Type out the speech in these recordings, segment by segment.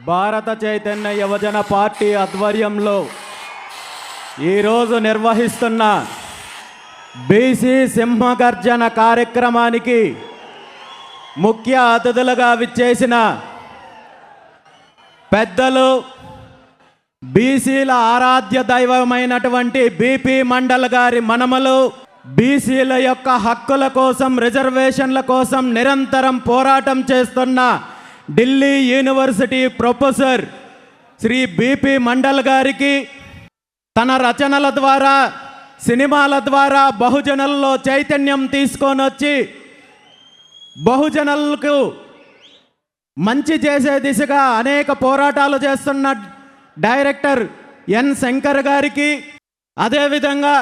భారత చైతన్య యువజన పార్టీ ఆధ్వర్యంలో ఈరోజు నిర్వహిస్తున్న బీసీ సింహగర్జన కార్యక్రమానికి ముఖ్య అతిథులుగా విచ్చేసిన పెద్దలు బీసీల ఆరాధ్య దైవమైనటువంటి బీపీ మండల్ గారి మనమలు, బీసీల యొక్క హక్కుల కోసం, రిజర్వేషన్ల కోసం నిరంతరం పోరాటం చేస్తున్న Delhi university professor Shri BP Mandal గారికి తన రచనల ద్వారా, సినిమాల ద్వారా బహుజనుల్లో చైతన్యం తీసుకొని వచ్చి బహుజనులకు మంచి చేసే దిశగా అనేక పోరాటాలు చేస్తున్న డైరెక్టర్ ఎన్ శంకర్ గారికి, అదేవిధంగా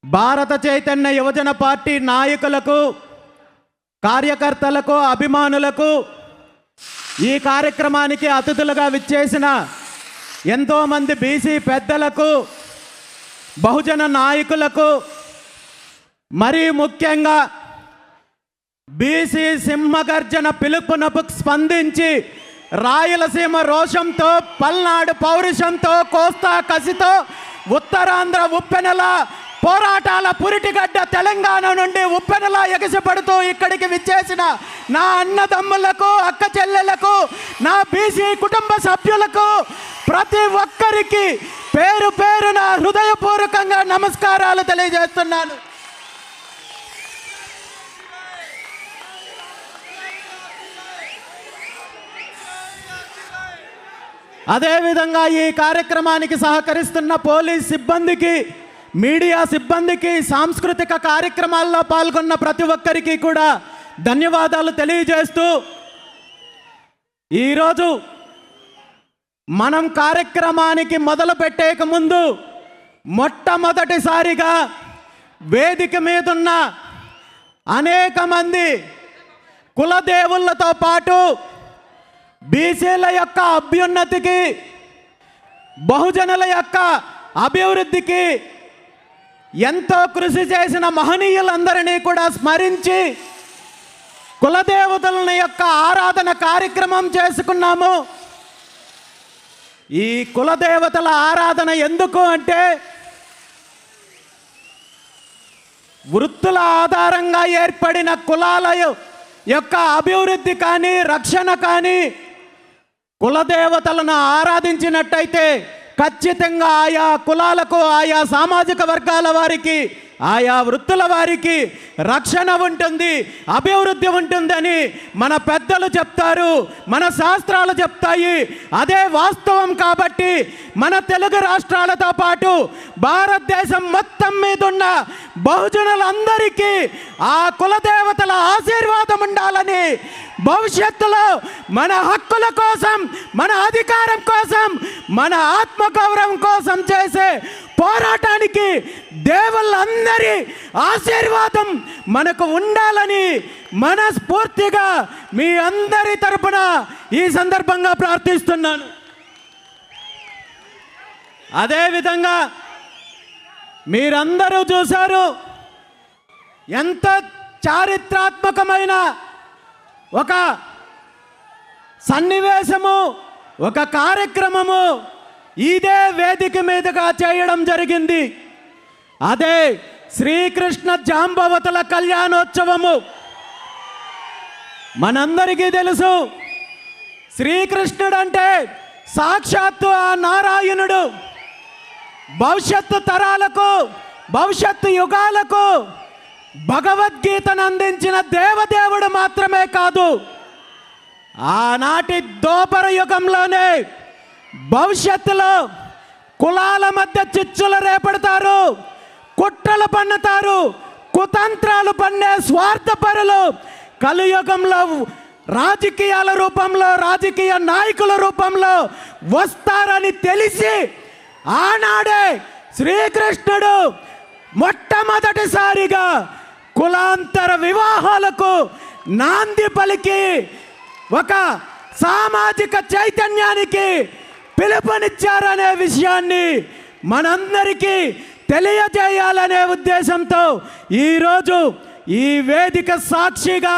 భారత చైతన్య యువజన పార్టీ నాయకులకు, కార్యకర్తలకు, అభిమానులకు, ఈ కార్యక్రమానికి అతిథులుగా విచ్చేసిన ఎంతోమంది బీసీ పెద్దలకు, బహుజన నాయకులకు, మరీ ముఖ్యంగా బీసీ సింహగర్జన పిలుపునకు స్పందించి రాయలసీమ రోషంతో, పల్నాడు పౌరుషంతో, కోస్తా కసితో, ఉత్తరాంధ్ర ఉప్పెనల పోరాటాల పురిటిగడ్డ తెలంగాణ నుండి ఉప్పెనలా ఎగసిపడుతూ ఇక్కడికి విచ్చేసిన నా అన్నదమ్ములకు, అక్క చెల్లెలకు, నా బీసీ కుటుంబ సభ్యులకు ప్రతి ఒక్కరికి పేరు పేరున హృదయపూర్వకంగా నమస్కారాలు తెలియజేస్తున్నాను. అదేవిధంగా ఈ కార్యక్రమానికి సహకరిస్తున్న పోలీస్ సిబ్బందికి, మీడియా సిబ్బందికి, సాంస్కృతిక కార్యక్రమాల్లో పాల్గొన్న ప్రతి ఒక్కరికి కూడా ధన్యవాదాలు తెలియజేస్తూ, ఈరోజు మనం కార్యక్రమానికి మొదలు పెట్టేక ముందు మొట్టమొదటిసారిగా వేదిక మీదున్న అనేక మంది కులదేవులతో పాటు బీసీల యొక్క అభ్యున్నతికి, బహుజనుల యొక్క అభివృద్ధికి ఎంతో కృషి చేసిన మహనీయులందరినీ కూడా స్మరించి కులదేవతల యొక్క ఆరాధన కార్యక్రమం చేసుకున్నాము. ఈ కులదేవతల ఆరాధన ఎందుకు అంటే, వృత్తుల ఆధారంగా ఏర్పడిన కులాల యొక్క అభివృద్ధి కానీ, రక్షణ కానీ కులదేవతలను ఆరాధించినట్టయితే ఖచ్చితంగా ఆయా కులాలకు, ఆయా సామాజిక వర్గాల వారికి, ఆయా వృత్తుల వారికి రక్షణ ఉంటుంది, అభివృద్ధి ఉంటుందని మన పెద్దలు చెప్తారు, మన శాస్త్రాలు చెప్తాయి. అదే వాస్తవం కాబట్టి మన తెలుగు రాష్ట్రాలతో పాటు భారతదేశం మొత్తం మీద ఉన్న బహుజనులందరికీ ఆ కులదేవతల ఆశీర్వాదం ఉండాలని, భవిష్యత్తులో మన హక్కుల కోసం, మన అధికారం కోసం, మన ఆత్మగౌరవం కోసం చేసే పోరాటానికి దేవుళ్ళందరి ఆశీర్వాదం మనకు ఉండాలని మనస్ఫూర్తిగా మీ అందరి తరపున ఈ సందర్భంగా ప్రార్థిస్తున్నాను. అదేవిధంగా మీరందరూ చూశారు, ఎంత చారిత్రాత్మకమైన ఒక సన్నివేశము, ఒక కార్యక్రమము ఇదే వేదిక మీదుగా చేయడం జరిగింది. అదే శ్రీకృష్ణ జాంబవతుల కళ్యాణోత్సవము. మనందరికీ తెలుసు, శ్రీకృష్ణుడు అంటే సాక్షాత్తు ఆ నారాయణుడు. భవిష్యత్తు తరాలకు, భవిష్యత్తు యుగాలకు భగవద్గీతను అందించిన దేవదేవుడు మాత్రమే కాదు, ఆనాటి దోపర యుగంలోనే భవిష్యత్తులో కులాల మధ్య చిచ్చులు రేపడతారు, కుట్రలు పన్నుతారు, కుతంత్రాలు పన్నే స్వార్థపరులు కలియుగంలో రాజకీయాల రూపంలో, రాజకీయ నాయకుల రూపంలో వస్తారని తెలిసి ఆనాడే శ్రీకృష్ణుడు మొట్టమొదటిసారిగా కులాంతర వివాహాలకు నాంది పలికి ఒక సామాజిక చైతన్యానికి పిలుపునిచ్చారనే విషయాన్ని మనందరికీ తెలియజేయాలనే ఉద్దేశంతో ఈరోజు ఈ వేదిక సాక్షిగా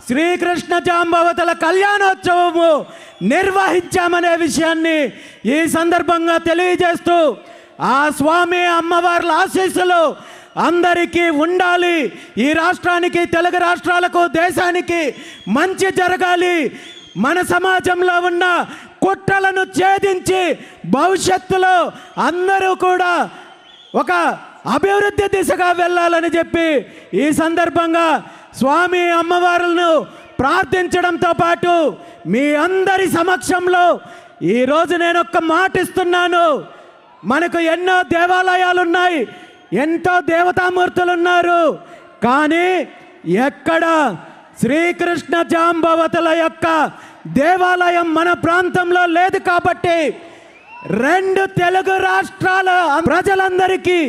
శ్రీకృష్ణ జాంబవతుల కళ్యాణోత్సవము నిర్వహించామనే విషయాన్ని ఈ సందర్భంగా తెలియజేస్తూ ఆ స్వామి అమ్మవార్ల ఆశీస్సులు అందరికీ ఉండాలి. ఈ రాష్ట్రానికి, తెలుగు రాష్ట్రాలకు, దేశానికి మంచి జరగాలి. మన సమాజంలో ఉన్న కుట్రలను ఛేదించి భవిష్యత్తులో అందరూ కూడా ఒక అభివృద్ధి దిశగా వెళ్ళాలని చెప్పి ఈ సందర్భంగా స్వామి అమ్మవారులను ప్రార్థించడంతో పాటు మీ అందరి సమక్షంలో ఈరోజు నేను ఒక్క మాట ఇస్తున్నాను. మనకు ఎన్నో దేవాలయాలు ఉన్నాయి, ఎంతో దేవతామూర్తులు ఉన్నారు, కానీ ఎక్కడ శ్రీకృష్ణ జాంబవతుల యొక్క దేవాలయం మన ప్రాంతంలో లేదు. కాబట్టి 2 తెలుగు రాష్ట్రాల ప్రజలందరికీ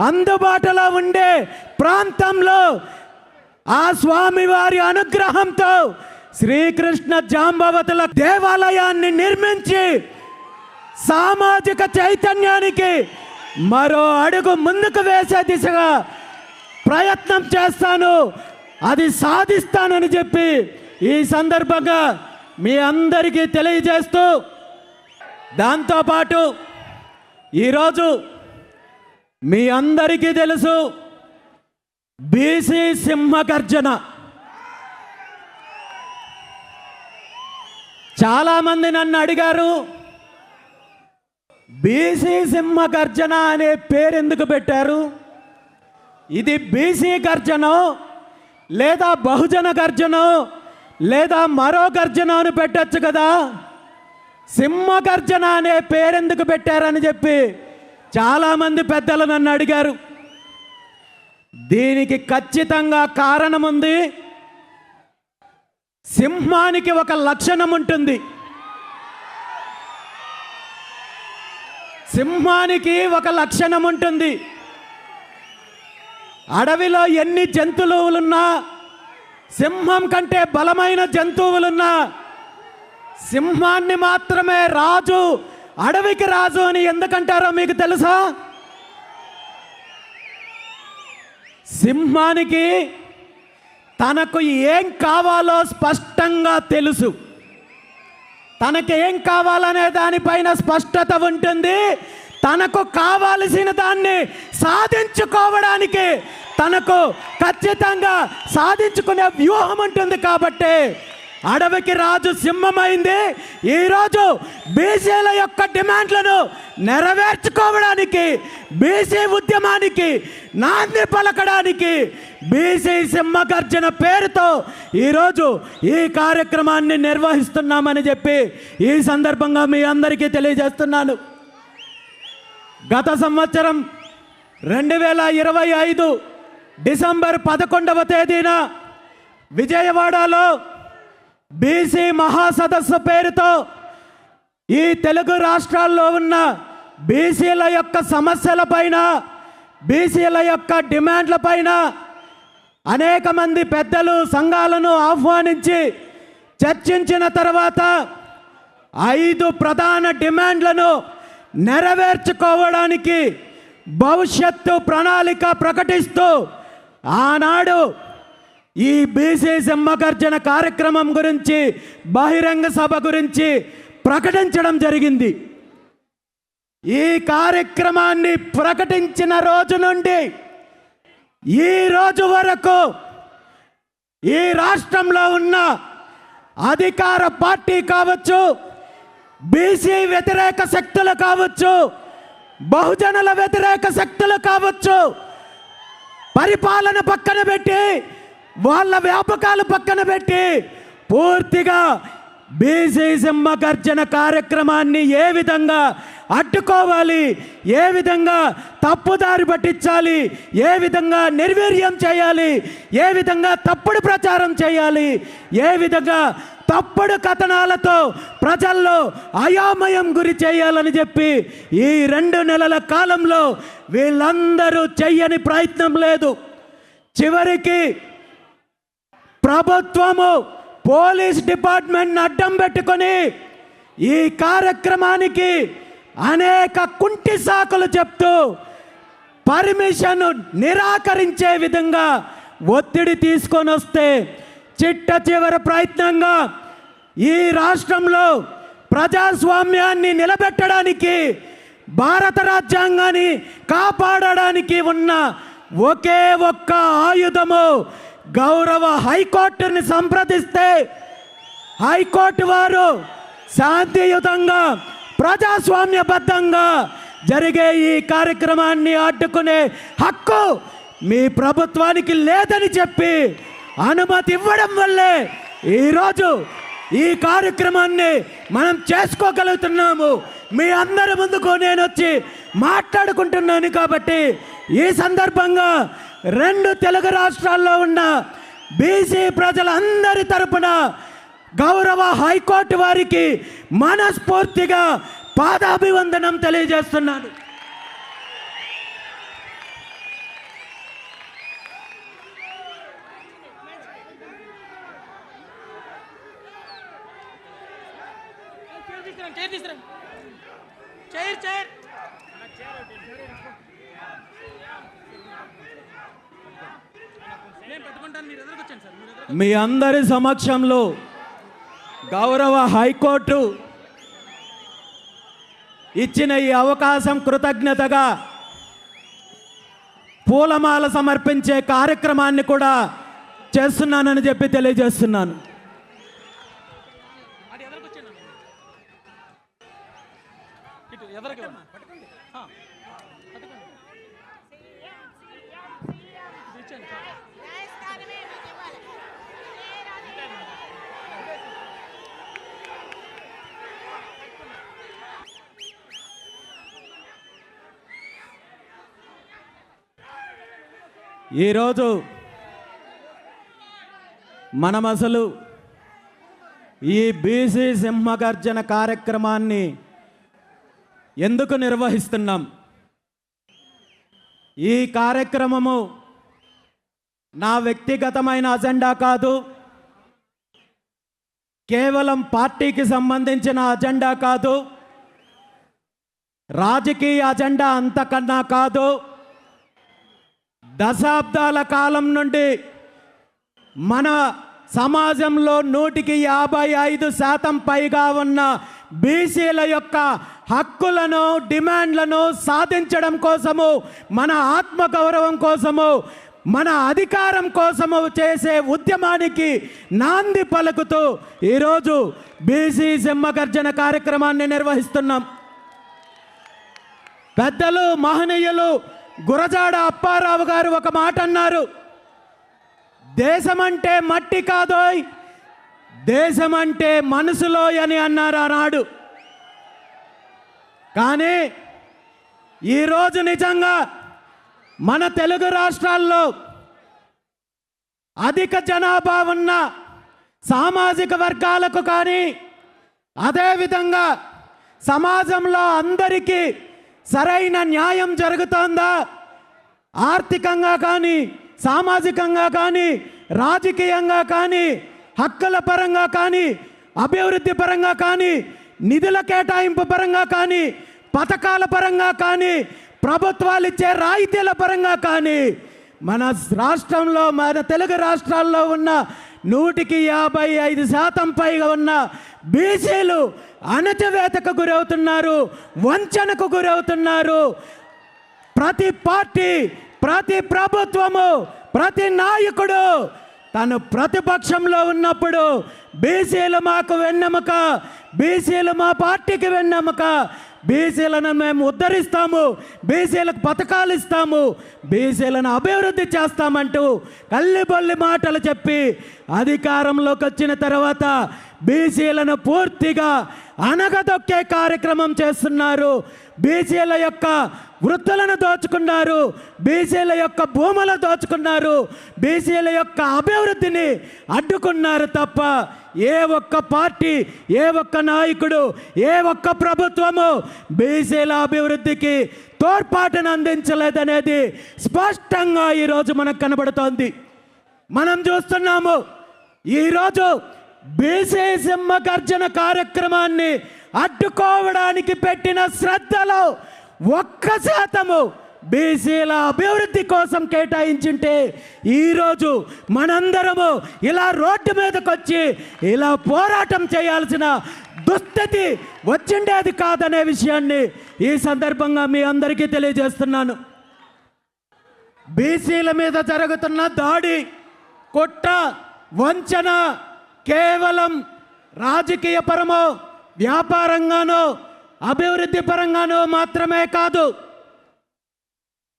అందుబాటులో ఉండే ప్రాంతంలో ఆ స్వామివారి అనుగ్రహంతో శ్రీకృష్ణ జాంబవతుల దేవాలయాన్ని నిర్మించి సామాజిక చైతన్యానికి మరో అడుగు ముందుకు వేసే దిశగా ప్రయత్నం చేస్తాను, అది సాధిస్తానని చెప్పి ఈ సందర్భంగా మీ అందరికీ తెలియజేస్తూ, దాంతోపాటు ఈరోజు మీ అందరికీ తెలుసు బీసీ సింహగర్జన. చాలామంది నన్ను అడిగారు, బీసీ సింహగర్జన అనే పేరు ఎందుకు పెట్టారు? ఇది బీసీ గర్జనో లేదా బహుజన గర్జనో లేదా మరో గర్జన అని పెట్టచ్చు కదా, సింహగర్జన అనే పేరెందుకు పెట్టారని చెప్పి చాలామంది పెద్దలు నన్ను అడిగారు. దీనికి ఖచ్చితంగా కారణం ఉంది. సింహానికి ఒక లక్షణం ఉంటుంది. సింహానికి ఒక లక్షణం ఉంటుంది. అడవిలో ఎన్ని జంతువులున్నా, సింహం కంటే బలమైన జంతువులున్నా సింహాన్ని మాత్రమే రాజు, అడవికి రాజు అని ఎందుకంటారో మీకు తెలుసా? సింహానికి తనకు ఏం కావాలో స్పష్టంగా తెలుసు. తనకి ఏం కావాలనే దానిపైన స్పష్టత ఉంటుంది. తనకు కావాల్సిన దాన్ని సాధించుకోవడానికి తనకు ఖచ్చితంగా సాధించుకునే వ్యూహం ఉంటుంది. కాబట్టి అడవికి రాజు సింహమైంది. ఈరోజు బీసీల యొక్క డిమాండ్లను నెరవేర్చుకోవడానికి, బీసీ ఉద్యమానికి నాంది పలకడానికి బీసీ సింహగర్జన పేరుతో ఈరోజు ఈ కార్యక్రమాన్ని నిర్వహిస్తున్నామని చెప్పి ఈ సందర్భంగా మీ అందరికీ తెలియజేస్తున్నాను. గత సంవత్సరం 2025 డిసెంబర్ 11వ తేదీన విజయవాడలో బీసీ మహాసదస్సు పేరుతో ఈ తెలుగు రాష్ట్రాల్లో ఉన్న బీసీల యొక్క సమస్యలపైన, బీసీల యొక్క డిమాండ్లపైన అనేక మంది పెద్దలు, సంఘాలను ఆహ్వానించి చర్చించిన తర్వాత 5 ప్రధాన డిమాండ్లను నెరవేర్చుకోవడానికి భవిష్యత్తు ప్రణాళిక ప్రకటిస్తూ ఆనాడు ఈ బీసీ సింహగర్జన కార్యక్రమం గురించి, బహిరంగ సభ గురించి ప్రకటించడం జరిగింది. ఈ కార్యక్రమాన్ని ప్రకటించిన రోజు నుండి ఈ రోజు వరకు ఈ రాష్ట్రంలో ఉన్న అధికార పార్టీ కావచ్చు, బీసీ వ్యతిరేక శక్తులు కావచ్చు, బహుజనుల వ్యతిరేక శక్తులు కావచ్చు, పరిపాలన పక్కన పెట్టి, వాళ్ళ వ్యాపకాలు పక్కన పెట్టి పూర్తిగా బీసీ సింహగర్జన కార్యక్రమాన్ని ఏ విధంగా అడ్డుకోవాలి, ఏ విధంగా తప్పుదారి పట్టించాలి, ఏ విధంగా నిర్వీర్యం చేయాలి, ఏ విధంగా తప్పుడు ప్రచారం చేయాలి, ఏ విధంగా తప్పుడు కథనాలతో ప్రజల్లో అయోమయం గురి చేయాలని చెప్పి ఈ 2 నెలల కాలంలో వీళ్ళందరూ చెయ్యని ప్రయత్నం లేదు. చివరికి ప్రభుత్వము, పోలీస్ డిపార్ట్మెంట్ని అడ్డం పెట్టుకొని ఈ కార్యక్రమానికి అనేక కుంటి సాకులు చెప్తూ పర్మిషన్ నిరాకరించే విధంగా ఒత్తిడి తీసుకొని వస్తే చిట్ట చివరి ప్రయత్నంగా ఈ రాష్ట్రంలో ప్రజాస్వామ్యాన్ని నిలబెట్టడానికి, భారత రాజ్యాంగాన్ని కాపాడడానికి ఉన్న ఒకే ఒక్క ఆయుధము గౌరవ హైకోర్టుని సంప్రదిస్తే హైకోర్టు వారు శాంతియుతంగా ప్రజాస్వామ్యబద్ధంగా జరిగే ఈ కార్యక్రమాన్ని అడ్డుకునే హక్కు మీ ప్రభుత్వానికి లేదని చెప్పి అనుమతి ఇవ్వడం వల్లే ఈరోజు ఈ కార్యక్రమాన్ని మనం చేసుకోగలుగుతున్నాము. మీ అందరి ముందుకు నేను వచ్చి మాట్లాడుకుంటున్నాను. కాబట్టి ఈ సందర్భంగా 2 తెలుగు రాష్ట్రాల్లో ఉన్న బీసీ ప్రజలందరి తరపున గౌరవ హైకోర్టు వారికి మనస్ఫూర్తిగా పాదాభివందనం తెలియజేస్తున్నాను. మీ అందరి సమక్షంలో గౌరవ హైకోర్టు ఇచ్చిన ఈ అవకాశం కృతజ్ఞతగా పూలమాల సమర్పించే కార్యక్రమాన్ని కూడా చేస్తున్నానని చెప్పి తెలియజేస్తున్నాను. ఈరోజు మనం అసలు ఈ బీసీ సింహగర్జన కార్యక్రమాన్ని ఎందుకు నిర్వహిస్తున్నాం? ఈ కార్యక్రమము నా వ్యక్తిగతమైన అజెండా కాదు, కేవలం పార్టీకి సంబంధించిన అజెండా కాదు, రాజకీయ అజెండా అంతకన్నా కాదు. దశాబ్దాల కాలం నుండి మన సమాజంలో 155% పైగా ఉన్న బీసీల యొక్క హక్కులను, డిమాండ్లను సాధించడం కోసము, మన ఆత్మగౌరవం కోసము, మన అధికారం కోసము చేసే ఉద్యమానికి నాంది పలుకుతూ ఈరోజు బీసీ సింహగర్జన కార్యక్రమాన్ని నిర్వహిస్తున్నాం. పెద్దలు మహనీయులు గురజాడ అప్పారావు గారు ఒక మాట అన్నారు, దేశమంటే మట్టి కాదోయ్, దేశమంటే మనసులోయ్ అని అన్నారు ఆనాడు. కానీ ఈరోజు నిజంగా మన తెలుగు రాష్ట్రాల్లో అధిక జనాభా ఉన్న సామాజిక వర్గాలకు కానీ, అదేవిధంగా సమాజంలో అందరికీ సరైన న్యాయం జరుగుతోందా? ఆర్థికంగా కానీ, సామాజికంగా కానీ, రాజకీయంగా కానీ, హక్కుల పరంగా కానీ, అభివృద్ధి పరంగా కానీ, నిధుల కేటాయింపు పరంగా కానీ, పథకాల పరంగా కానీ, ప్రభుత్వాలు ఇచ్చే రాయితీల పరంగా కానీ మన రాష్ట్రంలో, మన తెలుగు రాష్ట్రాల్లో ఉన్న 155% పైగా ఉన్న బీసీలు అణచివేతకు గురవుతున్నారు, వంచనకు గురవుతున్నారు. ప్రతి పార్టీ, ప్రతి ప్రభుత్వము, ప్రతి నాయకుడు తను ప్రతిపక్షంలో ఉన్నప్పుడు బీసీలు మాకు వెన్నెముక, బీసీలు మా పార్టీకి వెన్నెముక, బీసీలను మేము ఉద్ధరిస్తాము, బీసీలకు పథకాలు ఇస్తాము, బీసీలను అభివృద్ధి చేస్తామంటూ కల్లిబొల్లి మాటలు చెప్పి అధికారంలోకి వచ్చిన తర్వాత బీసీలను పూర్తిగా అనగదొక్కే కార్యక్రమం చేస్తున్నారు. బీసీల యొక్క వృత్తులను దోచుకున్నారు, బీసీల యొక్క భూములు దోచుకున్నారు, బీసీల యొక్క అభివృద్ధిని అడ్డుకున్నారు తప్ప ఏ ఒక్క పార్టీ, ఏ ఒక్క నాయకుడు, ఏ ఒక్క ప్రభుత్వము బీసీల అభివృద్ధికి తోడ్పాటును అందించలేదనేది స్పష్టంగా ఈరోజు మనకు కనబడుతోంది. మనం చూస్తున్నాము ఈరోజు బీసీ సింహగర్జన కార్యక్రమాన్ని అడ్డుకోవడానికి పెట్టిన శ్రద్ధలో 1% బీసీల అభివృద్ధి కోసం కేటాయించుంటే ఈరోజు మనందరము ఇలా రోడ్డు మీదకి వచ్చి ఇలా పోరాటం చేయాల్సిన దుస్థితి వచ్చిండేది కాదనే విషయాన్ని ఈ సందర్భంగా మీ అందరికీ తెలియజేస్తున్నాను. బీసీల మీద జరుగుతున్న దాడి, కుట్ర, వంచన కేవలం రాజకీయ పరమో, వ్యాపారంగానో, అభివృద్ధి పరంగానో మాత్రమే కాదు.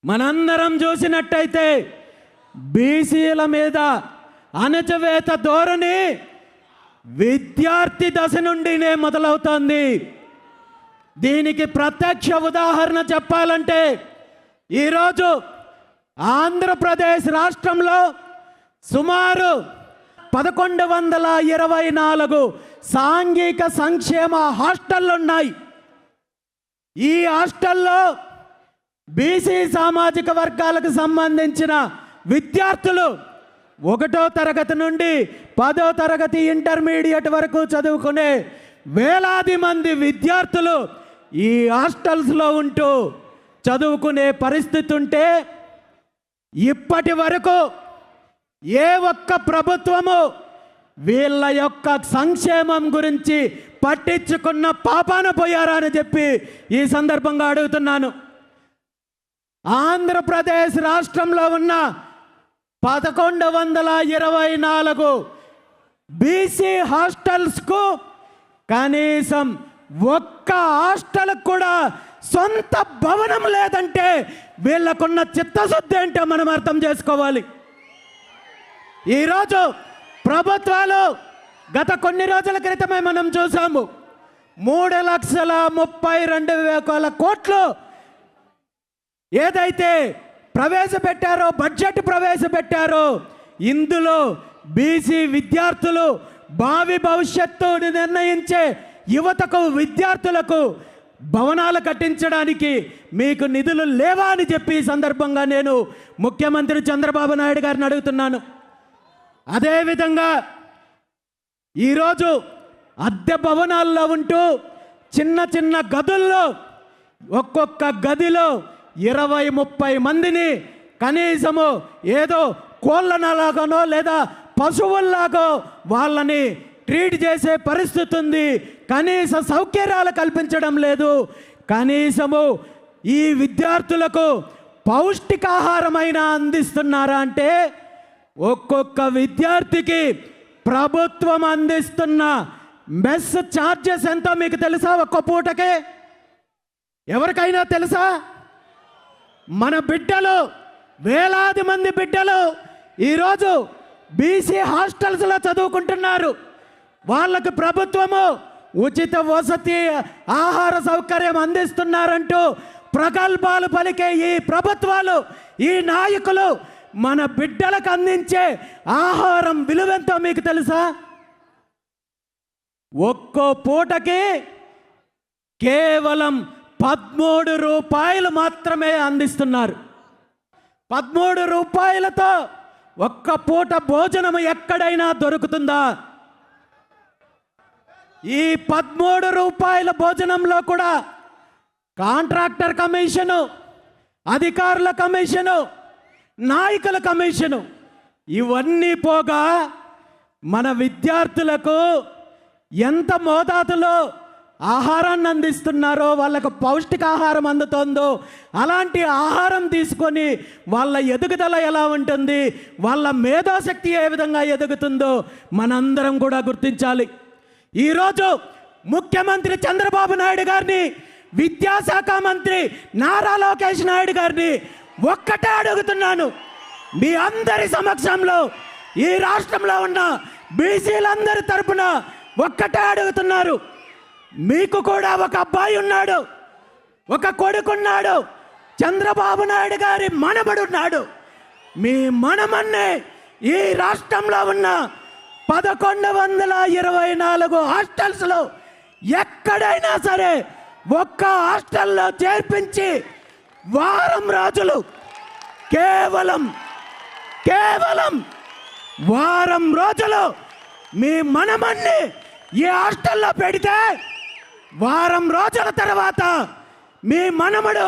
మనందరం చూసినట్టయితే బీసీల మీద అణచివేత ధోరణి విద్యార్థి దశ నుండినే మొదలవుతోంది. దీనికి ప్రత్యక్ష ఉదాహరణ చెప్పాలంటే ఈరోజు ఆంధ్రప్రదేశ్ రాష్ట్రంలో సుమారు 1124 సాంఘిక సంక్షేమ హాస్టళ్ళు ఉన్నాయి. ఈ హాస్టల్లో బీసీ సామాజిక వర్గాలకు సంబంధించిన విద్యార్థులు 1వ తరగతి నుండి 10వ తరగతి ఇంటర్మీడియట్ వరకు చదువుకునే వేలాది మంది విద్యార్థులు ఈ హాస్టల్స్లో ఉంటూ చదువుకునే పరిస్థితి ఉంటే ఇప్పటి వరకు ఏ ఒక్క ప్రభుత్వము వీళ్ళ యొక్క సంక్షేమం గురించి పట్టించుకున్న పాపాన పోయారా అని చెప్పి ఈ సందర్భంగా అడుగుతున్నాను. ఆంధ్రప్రదేశ్ రాష్ట్రంలో ఉన్న 1124 బీసీ హాస్టల్స్కు కనీసం ఒక్క హాస్టల్కి కూడా సొంత భవనం లేదంటే వీళ్ళకున్న చిత్తశుద్ధి ఏంటో మనం అర్థం చేసుకోవాలి. ఈరోజు ప్రభుత్వాలు గత కొన్ని రోజుల క్రితమే మనం చూసాము 3,32,000 కోట్లు ఏదైతే ప్రవేశపెట్టారో, బడ్జెట్ ప్రవేశపెట్టారో, ఇందులో బీసీ విద్యార్థులు భావి భవిష్యత్తుని నిర్ణయించే యువతకు, విద్యార్థులకు భవనాలు కట్టించడానికి మీకు నిధులు లేవా అని చెప్పి ఈ సందర్భంగా నేను ముఖ్యమంత్రి చంద్రబాబు నాయుడు గారిని అడుగుతున్నాను. అదేవిధంగా ఈరోజు అద్దె భవనాల్లో ఉంటూ చిన్న చిన్న గదుల్లో ఒక్కొక్క గదిలో 20-30 మందిని కనీసము ఏదో కోళ్ళలాగానో లేదా పశువుల్లాగో వాళ్ళని ట్రీట్ చేసే పరిస్థితి ఉంది. కనీస సౌకర్యాలు కల్పించడం లేదు. కనీసము ఈ విద్యార్థులకు పౌష్టికాహారమైన అందిస్తున్నారా అంటే ఒక్కొక్క విద్యార్థికి ప్రభుత్వం అందిస్తున్న మెస్ ఛార్జెస్ ఎంతో మీకు తెలుసా? ఒక్క పూటకే ఎవరికైనా తెలుసా? మన బిడ్డలు, వేలాది మంది బిడ్డలు ఈరోజు బీసీ హాస్టల్స్లో చదువుకుంటున్నారు. వాళ్ళకు ప్రభుత్వము ఉచిత వసతి, ఆహార సౌకర్యం అందిస్తున్నారంటూ ప్రగల్భాలు పలికే ఈ ప్రభుత్వాలు, ఈ నాయకులు మన బిడ్డలకు అందించే ఆహారం విలువెంతో మీకు తెలుసా? ఒక్కో పూటకి కేవలం 13 రూపాయలు మాత్రమే అందిస్తున్నారు. 13 రూపాయలతో ఒక్క పూట భోజనం ఎక్కడైనా దొరుకుతుందా? ఈ 13 రూపాయల భోజనంలో కూడా కాంట్రాక్టర్ కమిషను, అధికారుల కమిషను, నాయకుల కమిషను ఇవన్నీ పోగా మన విద్యార్థులకు ఎంత మోతాదులో ఆహారాన్ని అందిస్తున్నారో, వాళ్ళకు పౌష్టికాహారం అందుతుందో, అలాంటి ఆహారం తీసుకొని వాళ్ళ ఎదుగుదల ఎలా ఉంటుంది, వాళ్ళ మేధాశక్తి ఏ విధంగా ఎదుగుతుందో మనందరం కూడా గుర్తించాలి. ఈరోజు ముఖ్యమంత్రి చంద్రబాబు నాయుడు గారిని, విద్యాశాఖ మంత్రి నారా లోకేష్ నాయుడు గారిని ఒక్కటే అడుగుతున్నాను. మీ అందరి సమక్షంలో ఈ రాష్ట్రంలో ఉన్న బీసీలందరి తరపున ఒక్కటే అడుగుతున్నారు. మీకు కూడా ఒక అబ్బాయి ఉన్నాడు, ఒక కొడుకున్నాడు, చంద్రబాబు నాయుడు గారి మనమడున్నాడు. మీ మనమన్నే ఈ రాష్ట్రంలో ఉన్న 1124 హాస్టల్స్లో ఎక్కడైనా సరే ఒక్క హాస్టల్లో చేర్పించి వారం రోజులు, కేవలం వారం రోజులు మీ మనమన్ని ఈ హాస్టల్లో పెడితే వారం రోజుల తర్వాత మీ మనమడు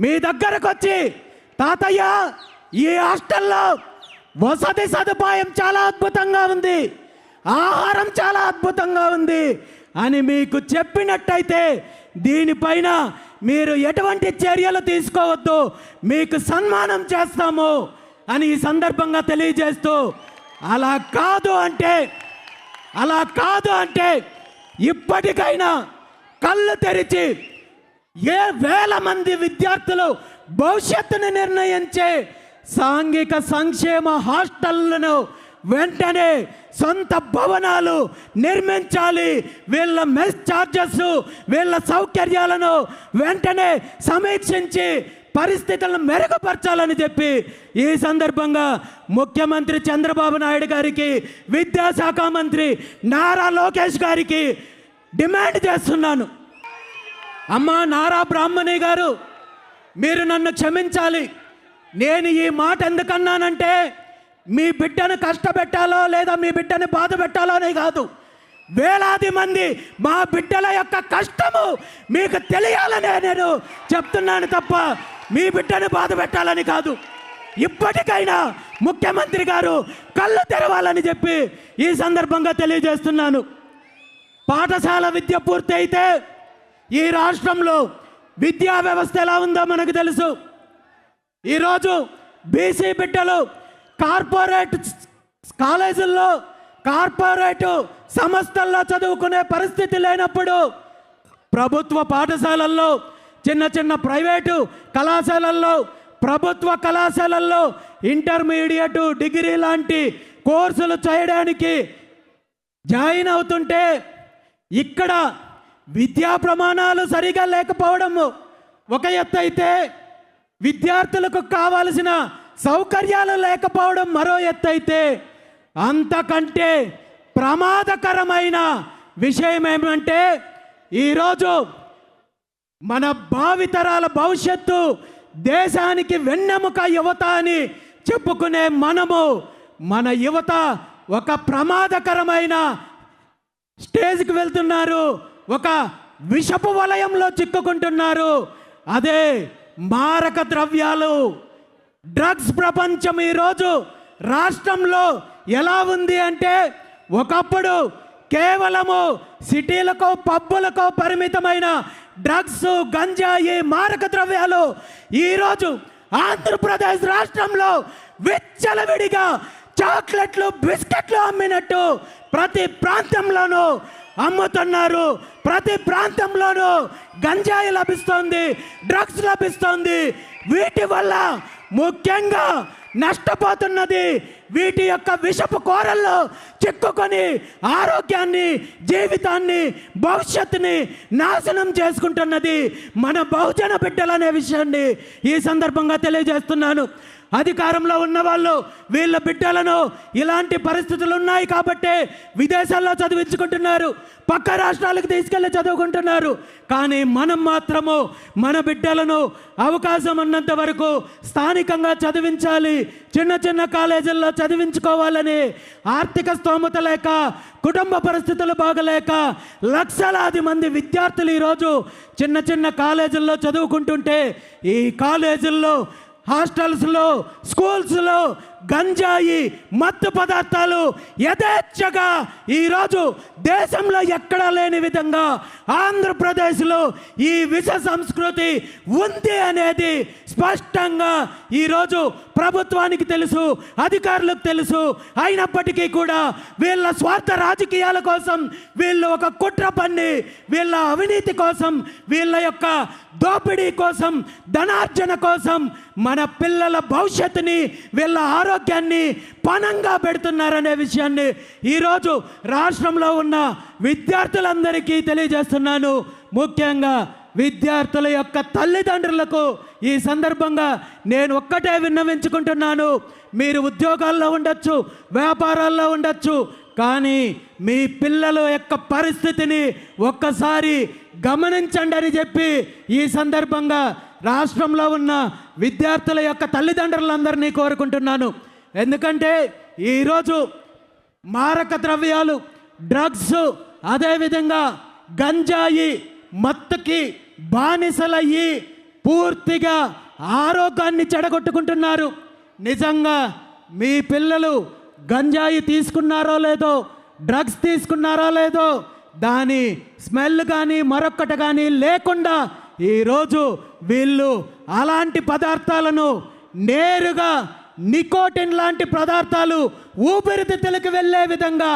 మీ దగ్గరకు వచ్చి తాతయ్య ఈ హాస్టల్లో వసతి సదుపాయం చాలా అద్భుతంగా ఉంది, ఆహారం చాలా అద్భుతంగా ఉంది అని మీకు చెప్పినట్టయితే దీనిపైన మీరు ఎటువంటి చర్యలు తీసుకోవద్దు, మీకు సన్మానం చేస్తాము అని ఈ సందర్భంగా తెలియజేస్తూ, అలా కాదు అంటే ఇప్పటికైనా కళ్ళు తెరిచి ఏ వేల మంది విద్యార్థులు భవిష్యత్తును నిర్ణయించే సాంఘిక సంక్షేమ హాస్టళ్లను వెంటనే సొంత భవనాలు నిర్మించాలి, వీళ్ళ మెస్ ఛార్జెస్ వీళ్ళ సౌకర్యాలను వెంటనే సమీక్షించి పరిస్థితులను మెరుగుపరచాలని చెప్పి ఈ సందర్భంగా ముఖ్యమంత్రి చంద్రబాబు నాయుడు గారికి, విద్యాశాఖ మంత్రి నారా లోకేష్ గారికి డిమాండ్ చేస్తున్నాను. అమ్మా నారా బ్రాహ్మణి గారు, మీరు నన్ను క్షమించాలి. నేను ఈ మాట ఎందుకన్నానంటే మీ బిడ్డను కష్టపెట్టాలో లేదా మీ బిడ్డని బాధ పెట్టాలో అని కాదు. వేలాది మంది మా బిడ్డల యొక్క కష్టము మీకు తెలియాలనే నేను చెప్తున్నాను తప్ప మీ బిడ్డను బాధ పెట్టాలని కాదు. ఇప్పటికైనా ముఖ్యమంత్రి గారు కళ్ళు తెరవాలని చెప్పి ఈ సందర్భంగా తెలియజేస్తున్నాను. పాఠశాల విద్య పూర్తి అయితే ఈ రాష్ట్రంలో విద్యా వ్యవస్థ ఎలా ఉందో మనకు తెలుసు. ఈరోజు బీసీ బిడ్డలు కార్పొరేట్ కాలేజీల్లో, కార్పొరేట్ సంస్థల్లో చదువుకునే పరిస్థితి లేనప్పుడు ప్రభుత్వ పాఠశాలల్లో, చిన్న చిన్న ప్రైవేటు కళాశాలల్లో, ప్రభుత్వ కళాశాలల్లో ఇంటర్మీడియట్, డిగ్రీ లాంటి కోర్సులు చేయడానికి జాయిన్ అవుతుంటే ఇక్కడ విద్యా ప్రమాణాలు సరిగా లేకపోవడము ఒక ఎత్తు అయితే, విద్యార్థులకు కావలసిన సౌకర్యాలు లేకపోవడం మరో ఎత్తు అయితే, అంతకంటే ప్రమాదకరమైన విషయం ఏమంటే ఈరోజు మన భావితరాల భవిష్యత్తు, దేశానికి వెన్నెముక యువత అని చెప్పుకునే మనము, మన యువత ఒక ప్రమాదకరమైన స్టేజ్కి వెళ్తున్నారు, ఒక విషపు వలయంలో చిక్కుకుంటున్నారు. అదే మారక ద్రవ్యాలు, డ్రగ్స్ ప్రపంచం ఈరోజు రాష్ట్రంలో ఎలా ఉంది అంటే, ఒకప్పుడు కేవలము సిటీలకు పబ్బులకు పరిమితమైన డ్రగ్స్, గంజాయి, మారక ద్రవ్యాలు ఈరోజు ఆంధ్రప్రదేశ్ రాష్ట్రంలో విచ్చలవిడిగా చాక్లెట్లు, బిస్కెట్లు అమ్మినట్టు ప్రతి ప్రాంతంలోనూ అమ్ముతున్నారు. ప్రతి ప్రాంతంలోనూ గంజాయి లభిస్తోంది, డ్రగ్స్ లభిస్తోంది. వీటి వల్ల ముఖ్యంగా నష్టపోతున్నది వీటి యొక్క విషపు కోరల్లో చిక్కుకొని ఆరోగ్యాన్ని, జీవితాన్ని, భవిష్యత్తుని నాశనం చేసుకుంటున్నది మన బహుజన బిడ్డలనే విషయాన్ని ఈ సందర్భంగా తెలియజేస్తున్నాను. అధికారంలో ఉన్న వాళ్ళు వీళ్ళ బిడ్డలను ఇలాంటి పరిస్థితులు ఉన్నాయి కాబట్టి విదేశాల్లో చదివించుకుంటున్నారు, పక్క రాష్ట్రాలకు తీసుకెళ్ళి చదువుకుంటున్నారు. కానీ మనం మాత్రము మన బిడ్డలను అవకాశం ఉన్నంత వరకు స్థానికంగా చదివించాలి, చిన్న చిన్న కాలేజీల్లో చదివించుకోవాలని ఆర్థిక స్తోమత లేక, కుటుంబ పరిస్థితులు బాగలేక లక్షలాది మంది విద్యార్థులు ఈరోజు చిన్న చిన్న కాలేజీల్లో చదువుకుంటుంటే, ఈ కాలేజీల్లో, హాస్టల్స్లో, స్కూల్స్లో గంజాయి, మత్తు పదార్థాలు యథేచ్ఛగా ఈరోజు దేశంలో ఎక్కడా లేని విధంగా ఆంధ్రప్రదేశ్లో ఈ విష సంస్కృతి ఉంది అనేది స్పష్టంగా ఈరోజు ప్రభుత్వానికి తెలుసు, అధికారులకు తెలుసు. అయినప్పటికీ కూడా వీళ్ళ స్వార్థ రాజకీయాల కోసం, వీళ్ళు ఒక కుట్ర పన్ని, వీళ్ళ అవినీతి కోసం, వీళ్ళ యొక్క దోపిడీ కోసం, ధనార్జన కోసం మన పిల్లల భవిష్యత్తుని, వీళ్ళ ఆరోగ్యాన్ని పణంగా పెడుతున్నారనే విషయాన్ని ఈరోజు రాష్ట్రంలో ఉన్న విద్యార్థులందరికీ తెలియజేస్తున్నాను. ముఖ్యంగా విద్యార్థుల యొక్క తల్లిదండ్రులకు ఈ సందర్భంగా నేను ఒక్కటే విన్నవించుకుంటున్నాను. మీరు ఉద్యోగాల్లో ఉండొచ్చు, వ్యాపారాల్లో ఉండొచ్చు, కానీ మీ పిల్లల యొక్క పరిస్థితిని ఒక్కసారి గమనించండి అని చెప్పి ఈ సందర్భంగా రాష్ట్రంలో ఉన్న విద్యార్థుల యొక్క తల్లిదండ్రులందరినీ కోరుకుంటున్నాను. ఎందుకంటే ఈరోజు మారక ద్రవ్యాలు, డ్రగ్స్, అదేవిధంగా గంజాయి, మత్తుకి బానిసలయ్యి పూర్తిగా ఆరోగ్యాన్ని చెడగొట్టుకుంటున్నారు. నిజంగా మీ పిల్లలు గంజాయి తీసుకున్నారో లేదో, డ్రగ్స్ తీసుకున్నారో లేదో, దాని స్మెల్ కానీ మరొక్కటి కానీ లేకుండా ఈరోజు వీళ్ళు అలాంటి పదార్థాలను నేరుగా నికోటిన్ లాంటి పదార్థాలు ఊపిరితిత్తులకు వెళ్ళే విధంగా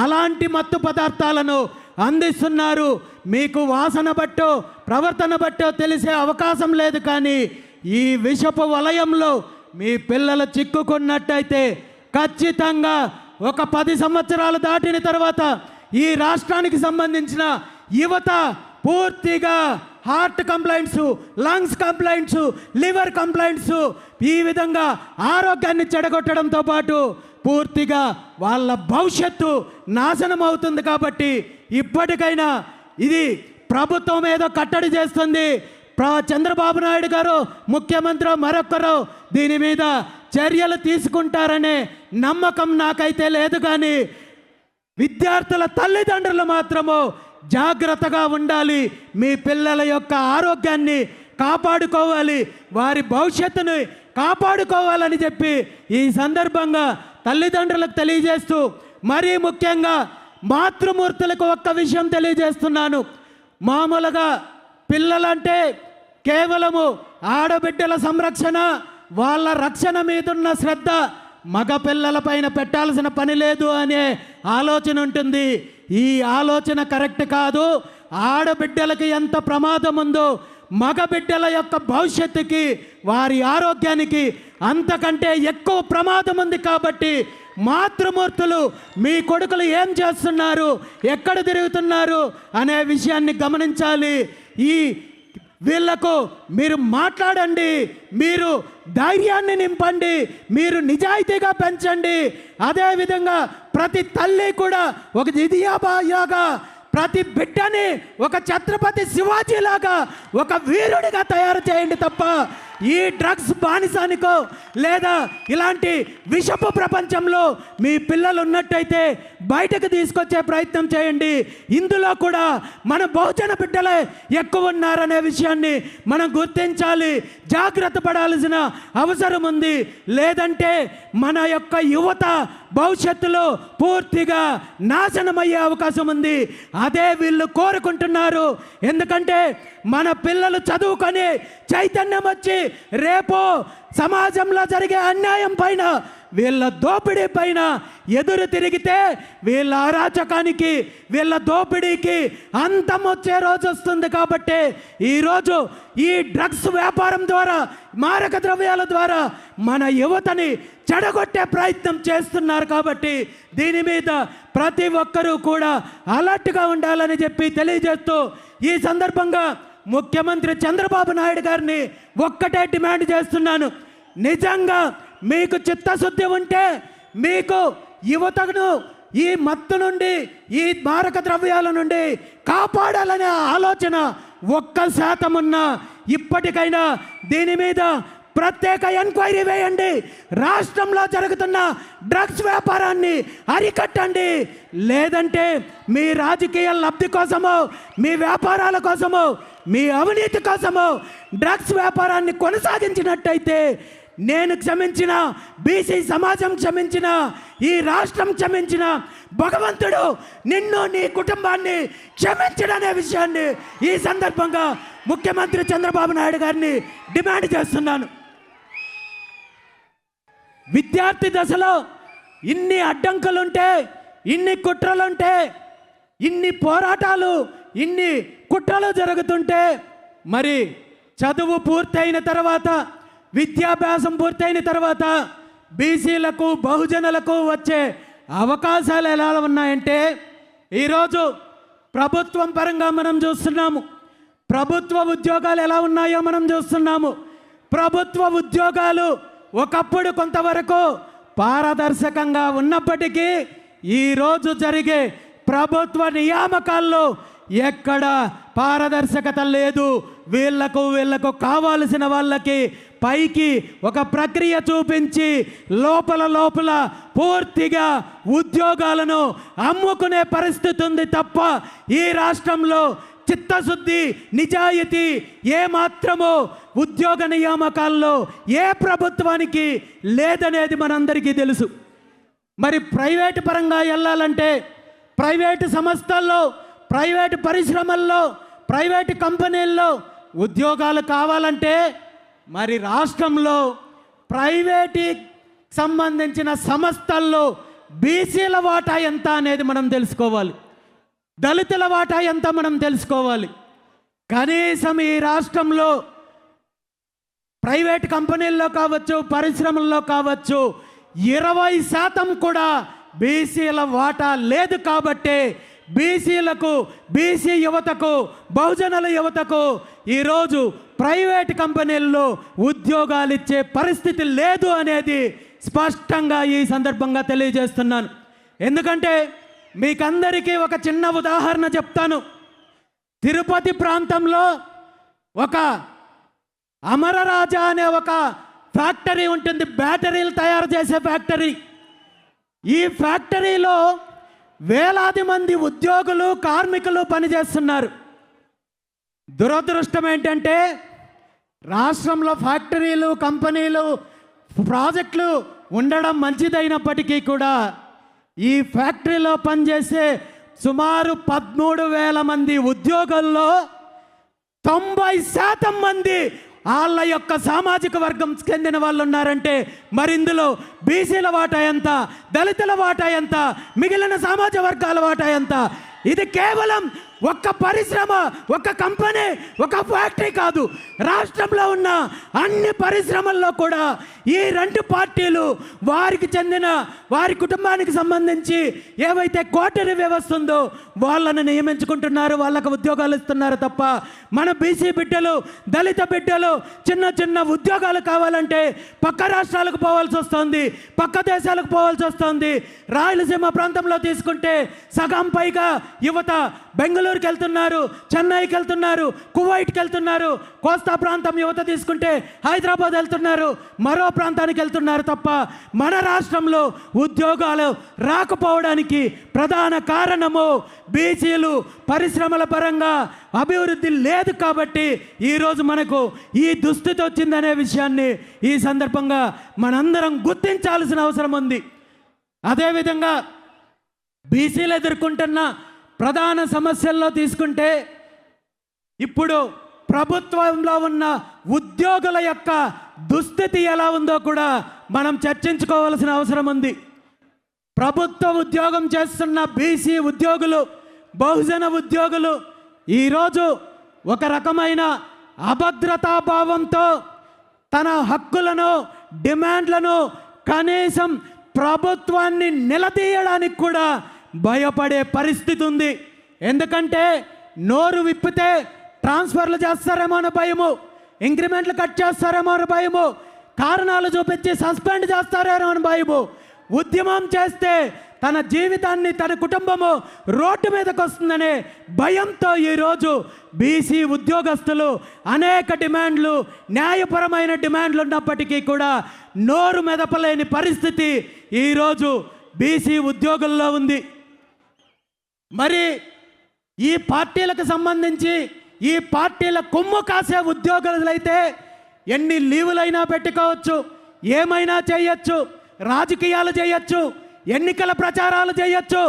అలాంటి మత్తు పదార్థాలను అందిస్తున్నారు. మీకు వాసన బట్టో ప్రవర్తన బట్టో తెలిసే అవకాశం లేదు. కానీ ఈ విషపు వలయంలో మీ పిల్లలు చిక్కుకున్నట్టయితే ఖచ్చితంగా ఒక 10 సంవత్సరాలు దాటిన తర్వాత ఈ రాష్ట్రానికి సంబంధించిన యువత పూర్తిగా heart complaints, lungs complaints, liver complaints, ఈ విధంగా ఆరోగ్యాన్ని చెడగొట్టడంతో పాటు పూర్తిగా వాళ్ళ భవిష్యత్తు నాశనం అవుతుంది. కాబట్టి ఇప్పటికైనా ఇది ప్రభుత్వం ఏదో కట్టడి చేస్తుంది, చంద్రబాబు నాయుడు గారు ముఖ్యమంత్రి మరొకరు దీని మీద చర్యలు తీసుకుంటారనే నమ్మకం నాకైతే లేదు. కానీ విద్యార్థుల తల్లిదండ్రులు మాత్రము జాగ్రత్తగా ఉండాలి. మీ పిల్లల యొక్క ఆరోగ్యాన్ని కాపాడుకోవాలి, వారి భవిష్యత్తుని కాపాడుకోవాలని చెప్పి ఈ సందర్భంగా తల్లిదండ్రులకు తెలియజేస్తూ, మరీ ముఖ్యంగా మాతృమూర్తులకు ఒక్క విషయం తెలియజేస్తున్నాను. మామూలుగా పిల్లలంటే కేవలము ఆడబిడ్డల సంరక్షణ, వాళ్ళ రక్షణ మీదున్న శ్రద్ధ మగ పిల్లలపైన పెట్టాల్సిన పని లేదు అనే ఆలోచన ఉంటుంది. ఈ ఆలోచన కరెక్ట్ కాదు. ఆడబిడ్డలకి ఎంత ప్రమాదం ఉందో మగ బిడ్డల యొక్క భవిష్యత్తుకి, వారి ఆరోగ్యానికి అంతకంటే ఎక్కువ ప్రమాదం ఉంది. కాబట్టి మాతృమూర్తులు మీ కొడుకులు ఏం చేస్తున్నారు, ఎక్కడ తిరుగుతున్నారు అనే విషయాన్ని గమనించాలి. ఈ వీళ్లకు మీరు మాట్లాడండి, మీరు ధైర్యాన్ని నింపండి, మీరు నిజాయితీగా పెంచండి. అదేవిధంగా ప్రతి తల్లి కూడా ఒక జిదియాబాగా, ప్రతి బిడ్డని ఒక ఛత్రపతి శివాజీలాగా ఒక వీరుడిగా తయారు చేయండి తప్ప ఈ డ్రగ్స్ బానిసానికో లేదా ఇలాంటి విషపు ప్రపంచంలో మీ పిల్లలు ఉన్నట్టయితే బయటకు తీసుకొచ్చే ప్రయత్నం చేయండి. ఇందులో కూడా మన బహుజన బిడ్డలే ఎక్కువ ఉన్నారనే విషయాన్ని మనం గుర్తించాలి, జాగ్రత్త పడాల్సిన అవసరం ఉంది. లేదంటే మన యొక్క యువత భవిష్యత్తులో పూర్తిగా నాశనమయ్యే అవకాశం ఉంది. అదే వీళ్ళు కోరుకుంటున్నారు. ఎందుకంటే మన పిల్లలు చదువుకొని చైతన్యం వచ్చి రేపు సమాజంలో జరిగే అన్యాయం పైన, వీళ్ళ దోపిడీ పైన ఎదురు తిరిగితే వీళ్ళ అరాచకానికి, వీళ్ళ దోపిడీకి అంతం వచ్చే రోజు వస్తుంది. కాబట్టి ఈరోజు ఈ డ్రగ్స్ వ్యాపారం ద్వారా, మారక ద్రవ్యాల ద్వారా మన యువతని చెడగొట్టే ప్రయత్నం చేస్తున్నారు. కాబట్టి దీని మీద ప్రతి ఒక్కరూ కూడా అలర్ట్గా ఉండాలని చెప్పి తెలియజేస్తూ, ఈ సందర్భంగా ముఖ్యమంత్రి చంద్రబాబు నాయుడు గారిని ఒక్కటే డిమాండ్ చేస్తున్నాను. నిజంగా మీకు చిత్తశుద్ధి ఉంటే, మీకు యువతను ఈ మత్తు నుండి, ఈ మారక ద్రవ్యాల నుండి కాపాడాలనే ఆలోచన 1% ఉన్నా ఇప్పటికైనా దీని మీద ప్రత్యేక ఎంక్వైరీ వేయండి. రాష్ట్రంలో జరుగుతున్న డ్రగ్స్ వ్యాపారాన్ని అరికట్టండి. లేదంటే మీ రాజకీయ లబ్ధి కోసమో, మీ వ్యాపారాల కోసమో, మీ అవినీతి కోసమో డ్రగ్స్ వ్యాపారాన్ని కొనసాగించినట్టయితే నేను క్షమించిన, బీసీ సమాజం క్షమించిన, ఈ రాష్ట్రం క్షమించిన భగవంతుడు నిన్ను, నీ కుటుంబాన్ని క్షమించడనే విషయాన్ని ఈ సందర్భంగా ముఖ్యమంత్రి చంద్రబాబు నాయుడు గారిని డిమాండ్ చేస్తున్నాను. విద్యార్థి దశలో ఇన్ని అడ్డంకులుంటే, ఇన్ని కుట్రలుంటే, ఇన్ని పోరాటాలు, ఇన్ని కుట్రలు జరుగుతుంటే, మరి చదువు పూర్తయిన తర్వాత, విద్యాభ్యాసం పూర్తయిన తర్వాత బీసీలకు, బహుజనులకు వచ్చే అవకాశాలు ఎలా ఉన్నాయంటే, ఈరోజు ప్రభుత్వం పరంగా మనం చూస్తున్నాము. ప్రభుత్వ ఉద్యోగాలు ఎలా ఉన్నాయో మనం చూస్తున్నాము. ప్రభుత్వ ఉద్యోగాలు ఒకప్పుడు కొంతవరకు పారదర్శకంగా ఉన్నప్పటికీ ఈరోజు జరిగే ప్రభుత్వ నియామకాల్లో ఎక్కడ పారదర్శకత లేదు. వీళ్లకు కావాల్సిన వాళ్ళకి పైకి ఒక ప్రక్రియ చూపించి లోపల పూర్తిగా ఉద్యోగాలను అమ్ముకునే పరిస్థితి ఉంది తప్ప ఈ రాష్ట్రంలో చిత్తశుద్ధి, నిజాయితీ ఏ మాత్రమో ఉద్యోగ నియామకాల్లో ఏ ప్రభుత్వానికి లేదనేది మనందరికీ తెలుసు. మరి ప్రైవేటు పరంగా వెళ్ళాలంటే ప్రైవేటు సంస్థల్లో, ప్రైవేటు పరిశ్రమల్లో, ప్రైవేటు కంపెనీల్లో ఉద్యోగాలు కావాలంటే మరి రాష్ట్రంలో ప్రైవేటు సంబంధించిన సంస్థల్లో బీసీల వాటా ఎంత అనేది మనం తెలుసుకోవాలి. దళితుల వాటా ఎంత మనం తెలుసుకోవాలి. కనీసం ఈ రాష్ట్రంలో ప్రైవేట్ కంపెనీల్లో కావచ్చు, పరిశ్రమల్లో కావచ్చు 20% కూడా బీసీల వాటా లేదు. కాబట్టే బీసీలకు, బీసీ యువతకు, బహుజనుల యువతకు ఈరోజు ప్రైవేట్ కంపెనీల్లో ఉద్యోగాలు ఇచ్చే పరిస్థితి లేదు అనేది స్పష్టంగా ఈ సందర్భంగా తెలియజేస్తున్నాను. ఎందుకంటే మీకందరికీ ఒక చిన్న ఉదాహరణ చెప్తాను. తిరుపతి ప్రాంతంలో ఒక అమరరాజా అనే ఒక ఫ్యాక్టరీ ఉంటుంది, బ్యాటరీలు తయారు చేసే ఫ్యాక్టరీ. ఈ ఫ్యాక్టరీలో వేలాది మంది ఉద్యోగులు, కార్మికులు పనిచేస్తున్నారు. దురదృష్టం ఏంటంటే రాష్ట్రంలో ఫ్యాక్టరీలు, కంపెనీలు, ప్రాజెక్టులు ఉండడం మంచిదైనప్పటికీ కూడా ఈ ఫ్యాక్టరీలో పనిచేసే సుమారు 13,000 మంది ఉద్యోగుల్లో 90% మంది వాళ్ళ యొక్క సామాజిక వర్గం చెందిన వాళ్ళు ఉన్నారంటే మరి ఇందులో బీసీల వాటా ఎంత, దళితుల వాటా ఎంత, మిగిలిన సామాజిక వర్గాల వాటా ఎంత? ఇది కేవలం ఒక్క పరిశ్రమ, ఒక కంపెనీ, ఒక ఫ్యాక్టరీ కాదు. రాష్ట్రంలో ఉన్న అన్ని పరిశ్రమల్లో కూడా ఈ 2 పార్టీలు వారికి చెందిన వారి కుటుంబానికి సంబంధించి ఏవైతే కోటరీ వ్యవస్థ ఉందో వాళ్ళని నియమించుకుంటున్నారు, వాళ్ళకు ఉద్యోగాలు ఇస్తున్నారు తప్ప మన బీసీ బిడ్డలు, దళిత బిడ్డలు చిన్న చిన్న ఉద్యోగాలు కావాలంటే పక్క రాష్ట్రాలకు పోవాల్సి వస్తుంది, పక్క దేశాలకు పోవాల్సి వస్తుంది. రాయలసీమ ప్రాంతంలో తీసుకుంటే సగం పైగా యువత బెంగళూరుకి వెళ్తున్నారు, చెన్నైకి వెళ్తున్నారు, కువైట్కి వెళ్తున్నారు. కోస్తా ప్రాంతం యువత తీసుకుంటే హైదరాబాద్ వెళ్తున్నారు, మరో ప్రాంతానికి వెళ్తున్నారు తప్ప మన రాష్ట్రంలో ఉద్యోగాలు రాకపోవడానికి ప్రధాన కారణము బీసీలు పరిశ్రమల పరంగా అభివృద్ధి లేదు. కాబట్టి ఈరోజు మనకు ఈ దుస్థితి వచ్చిందనే విషయాన్ని ఈ సందర్భంగా మనందరం గుర్తించాల్సిన అవసరం ఉంది. అదేవిధంగా బీసీలు ఎదుర్కొంటున్న ప్రధాన సమస్యల్లో తీసుకుంటే ఇప్పుడు ప్రభుత్వంలో ఉన్న ఉద్యోగుల యొక్క దుస్థితి ఎలా ఉందో కూడా మనం చర్చించుకోవాల్సిన అవసరం ఉంది. ప్రభుత్వ ఉద్యోగం చేస్తున్న బీసీ ఉద్యోగులు, బహుజన ఉద్యోగులు ఈరోజు ఒక రకమైన అభద్రతాభావంతో తన హక్కులను, డిమాండ్లను కనీసం ప్రభుత్వాన్ని నిలదీయడానికి కూడా భయపడే పరిస్థితి ఉంది. ఎందుకంటే నోరు విప్పితే ట్రాన్స్ఫర్లు చేస్తారేమో అని భయము, ఇంక్రిమెంట్లు కట్ చేస్తారేమో అని భయము, కారణాలు చూపించి సస్పెండ్ చేస్తారేమో అని భయము. ఉద్యమం చేస్తే తన జీవితాన్ని, తన కుటుంబము రోడ్డు మీదకి వస్తుందనే భయంతో ఈరోజు బీసీ ఉద్యోగస్తులు అనేక డిమాండ్లు, న్యాయపరమైన డిమాండ్లు ఉన్నప్పటికీ కూడా నోరు మెదపలేని పరిస్థితి ఈరోజు బీసీ ఉద్యోగుల్లో ఉంది. మరి ఈ పార్టీలకు సంబంధించి ఈ పార్టీల కొమ్ము కాసే ఉద్యోగులైతే ఎన్ని లీవులైనా పెట్టుకోవచ్చు, ఏమైనా చేయొచ్చు, రాజకీయాలు చేయొచ్చు, ఎన్నికల ప్రచారాలు చేయొచ్చు,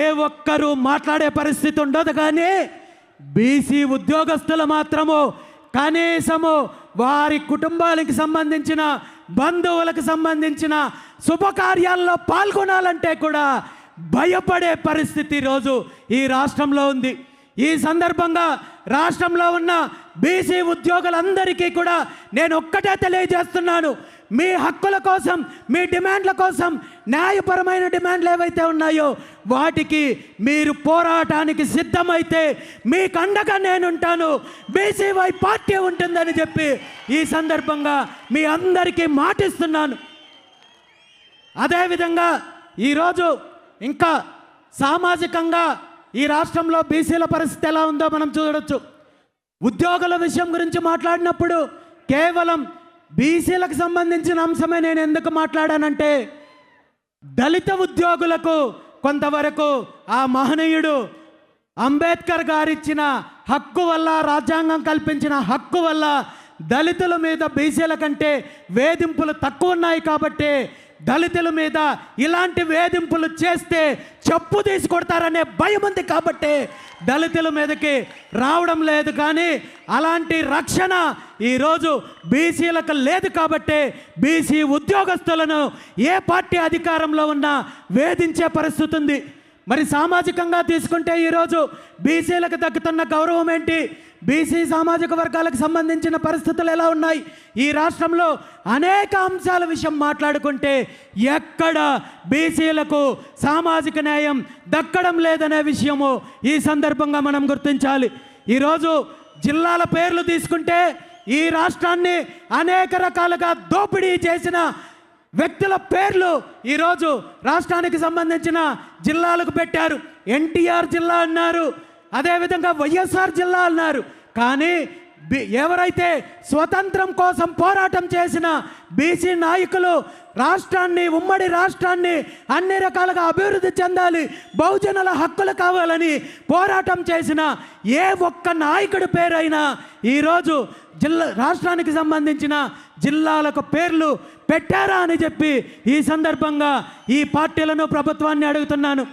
ఏ ఒక్కరూ మాట్లాడే పరిస్థితి ఉండదు. కానీ బీసీ ఉద్యోగస్తులు మాత్రము కనీసము వారి కుటుంబాలకు సంబంధించిన, బంధువులకు సంబంధించిన శుభకార్యాల్లో పాల్గొనాలంటే కూడా భయపడే పరిస్థితి ఈరోజు ఈ రాష్ట్రంలో ఉంది. ఈ సందర్భంగా రాష్ట్రంలో ఉన్న బీసీ ఉద్యోగులందరికీ కూడా నేను ఒక్కటే తెలియజేస్తున్నాను, మీ హక్కుల కోసం, మీ డిమాండ్ల కోసం, న్యాయపరమైన డిమాండ్లు ఏవైతే ఉన్నాయో వాటికి మీరు పోరాటానికి సిద్ధమైతే మీకు అండగా నేనుంటాను, బీసీవై పార్టీ ఉంటుందని చెప్పి ఈ సందర్భంగా మీ అందరికీ మాటిస్తున్నాను. అదేవిధంగా ఈరోజు ఇంకా సామాజికంగా ఈ రాష్ట్రంలో బీసీల పరిస్థితి ఎలా ఉందో మనం చూడవచ్చు. ఉద్యోగుల విషయం గురించి మాట్లాడినప్పుడు కేవలం బీసీలకు సంబంధించిన అంశమే నేను ఎందుకు మాట్లాడానంటే, దళిత ఉద్యోగులకు కొంతవరకు ఆ మహనీయుడు అంబేద్కర్ గారిచ్చిన హక్కు వల్ల, రాజ్యాంగం కల్పించిన హక్కు వల్ల దళితుల మీద బీసీల కంటే వేధింపులు తక్కువ ఉన్నాయి కాబట్టి దళితుల మీద ఇలాంటి వేధింపులు చేస్తే చెప్పు తీసి కొడతారనే భయం ఉంది కాబట్టి దళితుల మీదకి రావడం లేదు. కానీ అలాంటి రక్షణ ఈరోజు బీసీలకు లేదు కాబట్టి బీసీ ఉద్యోగస్తులను ఏ పార్టీ అధికారంలో ఉన్నా వేధించే పరిస్థితి ఉంది. మరి సామాజికంగా తీసుకుంటే ఈరోజు బీసీలకు దక్కుతున్న గౌరవం ఏంటి, బీసీ సామాజిక వర్గాలకు సంబంధించిన పరిస్థితులు ఎలా ఉన్నాయి, ఈ రాష్ట్రంలో అనేక అంశాల విషయం మాట్లాడుకుంటే ఎక్కడ బీసీలకు సామాజిక న్యాయం దక్కడం లేదనే విషయము ఈ సందర్భంగా మనం గుర్తించాలి. ఈరోజు జిల్లాల పేర్లు తీసుకుంటే ఈ రాష్ట్రాన్ని అనేక రకాలుగా దోపిడీ చేసిన వ్యక్తుల పేర్లు ఈరోజు రాష్ట్రానికి సంబంధించిన జిల్లాలకు పెట్టారు. ఎన్టీఆర్ జిల్లా అన్నారు, అదేవిధంగా వైఎస్ఆర్ జిల్లా అన్నారు. కానీ ఎవరైతే స్వతంత్రం కోసం పోరాటం చేసిన బీసీ నాయకులు రాష్ట్రాన్ని, ఉమ్మడి రాష్ట్రాన్ని అన్ని రకాలుగా అభివృద్ధి చెందాలి, బహుజనుల హక్కులు కావాలని పోరాటం చేసిన ఏ ఒక్క నాయకుడి పేరైనా ఈరోజు రాష్ట్రానికి సంబంధించిన జిల్లాలకు పేర్లు పెట్టారా అని చెప్పి ఈ సందర్భంగా ఈ పార్టీలను, ప్రభుత్వాన్ని అడుగుతున్నాను.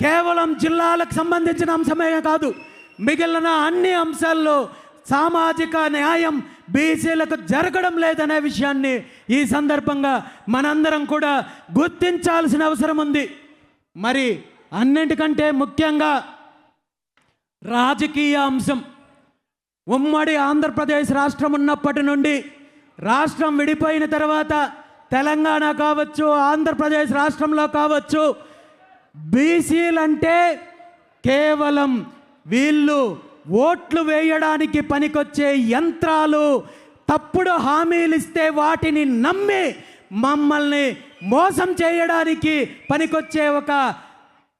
కేవలం జిల్లాలకు సంబంధించిన అంశమే కాదు, మిగిలిన అన్ని అంశాల్లో సామాజిక న్యాయం బీసీలకు జరగడం లేదనే విషయాన్ని ఈ సందర్భంగా మనందరం కూడా గుర్తించాల్సిన అవసరం ఉంది. మరి అన్నింటికంటే ముఖ్యంగా రాజకీయ అంశం. ఉమ్మడి ఆంధ్రప్రదేశ్ రాష్ట్రం ఉన్నప్పటి నుండి రాష్ట్రం విడిపోయిన తర్వాత తెలంగాణ కావచ్చు, ఆంధ్రప్రదేశ్ రాష్ట్రంలో కావచ్చు, బీసీలంటే కేవలం వీళ్ళు ఓట్లు వేయడానికి పనికొచ్చే యంత్రాలు, తప్పుడు హామీలు ఇస్తే వాటిని నమ్మి మమ్మల్ని మోసం చేయడానికి పనికొచ్చే ఒక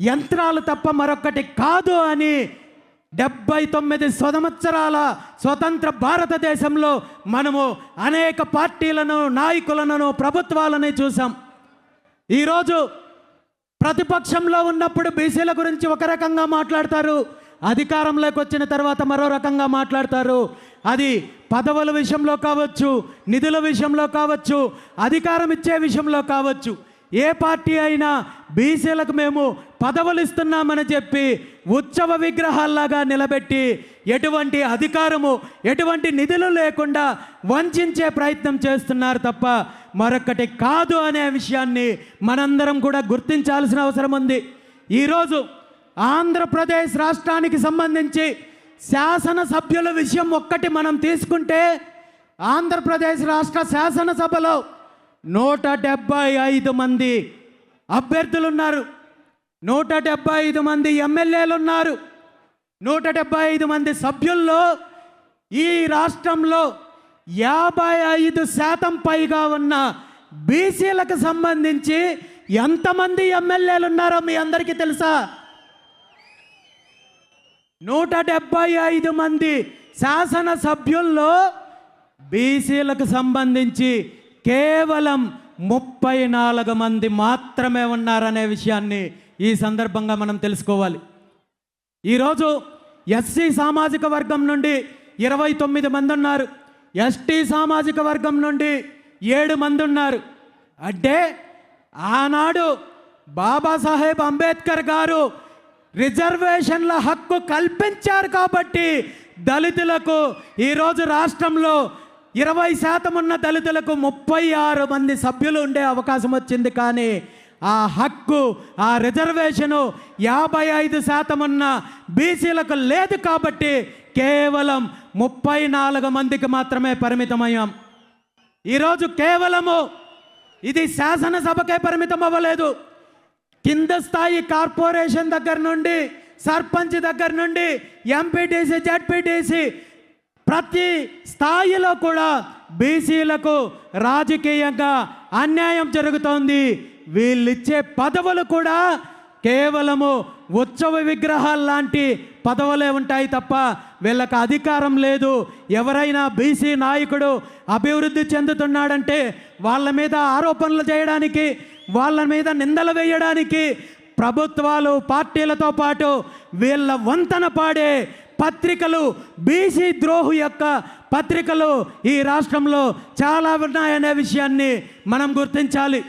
యంత్రాలు తప్ప మరొకటి కాదు అని 79 సంవత్సరాల స్వతంత్ర భారతదేశంలో మనము అనేక పార్టీలను, నాయకులను, ప్రభుత్వాలను చూసాం. ఈరోజు ప్రతిపక్షంలో ఉన్నప్పుడు బీసీల గురించి ఒక రకంగా మాట్లాడతారు, అధికారంలోకి వచ్చిన తర్వాత మరో రకంగా మాట్లాడతారు. అది పదవుల విషయంలో కావచ్చు, నిధుల విషయంలో కావచ్చు, అధికారం ఇచ్చే విషయంలో కావచ్చు, ఏ పార్టీ అయినా బీసీలకు మేము పదవులు ఇస్తున్నామని చెప్పి ఉత్సవ విగ్రహాల్లాగా నిలబెట్టి ఎటువంటి అధికారము, ఎటువంటి నిధులు లేకుండా వంచే ప్రయత్నం చేస్తున్నారు తప్ప మరొకటి కాదు అనే విషయాన్ని మనందరం కూడా గుర్తించాల్సిన అవసరం ఉంది. ఈరోజు ఆంధ్రప్రదేశ్ రాష్ట్రానికి సంబంధించి శాసనసభ్యుల విషయం ఒక్కటి మనం తీసుకుంటే ఆంధ్రప్రదేశ్ రాష్ట్ర శాసనసభలో 175 మంది అభ్యర్థులు ఉన్నారు, 175 మంది ఎమ్మెల్యేలు ఉన్నారు, 175 మంది సభ్యుల్లో ఈ రాష్ట్రంలో 55% పైగా ఉన్న బీసీలకు సంబంధించి ఎంతమంది ఎమ్మెల్యేలు ఉన్నారో మీ అందరికీ తెలుసా? 175 మంది శాసనసభ్యుల్లో బీసీలకు సంబంధించి కేవలం 34 మంది మాత్రమే ఉన్నారనే విషయాన్ని ఈ సందర్భంగా మనం తెలుసుకోవాలి. ఈరోజు ఎస్సీ సామాజిక వర్గం నుండి 29 మంది ఉన్నారు, ఎస్టీ సామాజిక వర్గం నుండి 7 మంది ఉన్నారు. అంటే ఆనాడు బాబాసాహెబ్ అంబేద్కర్ గారు రిజర్వేషన్ల హక్కు కల్పించారు కాబట్టి దళితులకు ఈరోజు రాష్ట్రంలో 20% ఉన్న దళితులకు 36 మంది సభ్యులు ఉండే అవకాశం వచ్చింది. కానీ ఆ హక్కు, ఆ రిజర్వేషను 55% ఉన్న బీసీలకు లేదు కాబట్టి కేవలం 34 మందికి మాత్రమే పరిమితమయ్యాం. ఈరోజు కేవలము ఇది శాసనసభకే పరిమితం అవ్వలేదు, కింద స్థాయి కార్పొరేషన్ దగ్గర నుండి, సర్పంచ్ దగ్గర నుండి, ఎంపీటీసీ, జడ్పీటీసీ ప్రతి స్థాయిలో కూడా బీసీలకు రాజకీయంగా అన్యాయం జరుగుతోంది. వీళ్ళిచ్చే పదవులు కూడా కేవలము ఉత్సవ విగ్రహాలు లాంటి పదవులే ఉంటాయి తప్ప వీళ్ళకి అధికారం లేదు. ఎవరైనా బీసీ నాయకుడు అభివృద్ధి చెందుతున్నాడంటే వాళ్ళ మీద ఆరోపణలు చేయడానికి, వాళ్ళ మీద నిందలు వేయడానికి, ప్రభుత్వాలు పార్టీలతో పాటు వీళ్ళ వంతన పాడే పత్రికలు, బీసీ ద్రోహు యొక్క పత్రికలు ఈ రాష్ట్రంలో చాలా ఉన్నాయనే విషయాన్ని మనం గుర్తించాలి.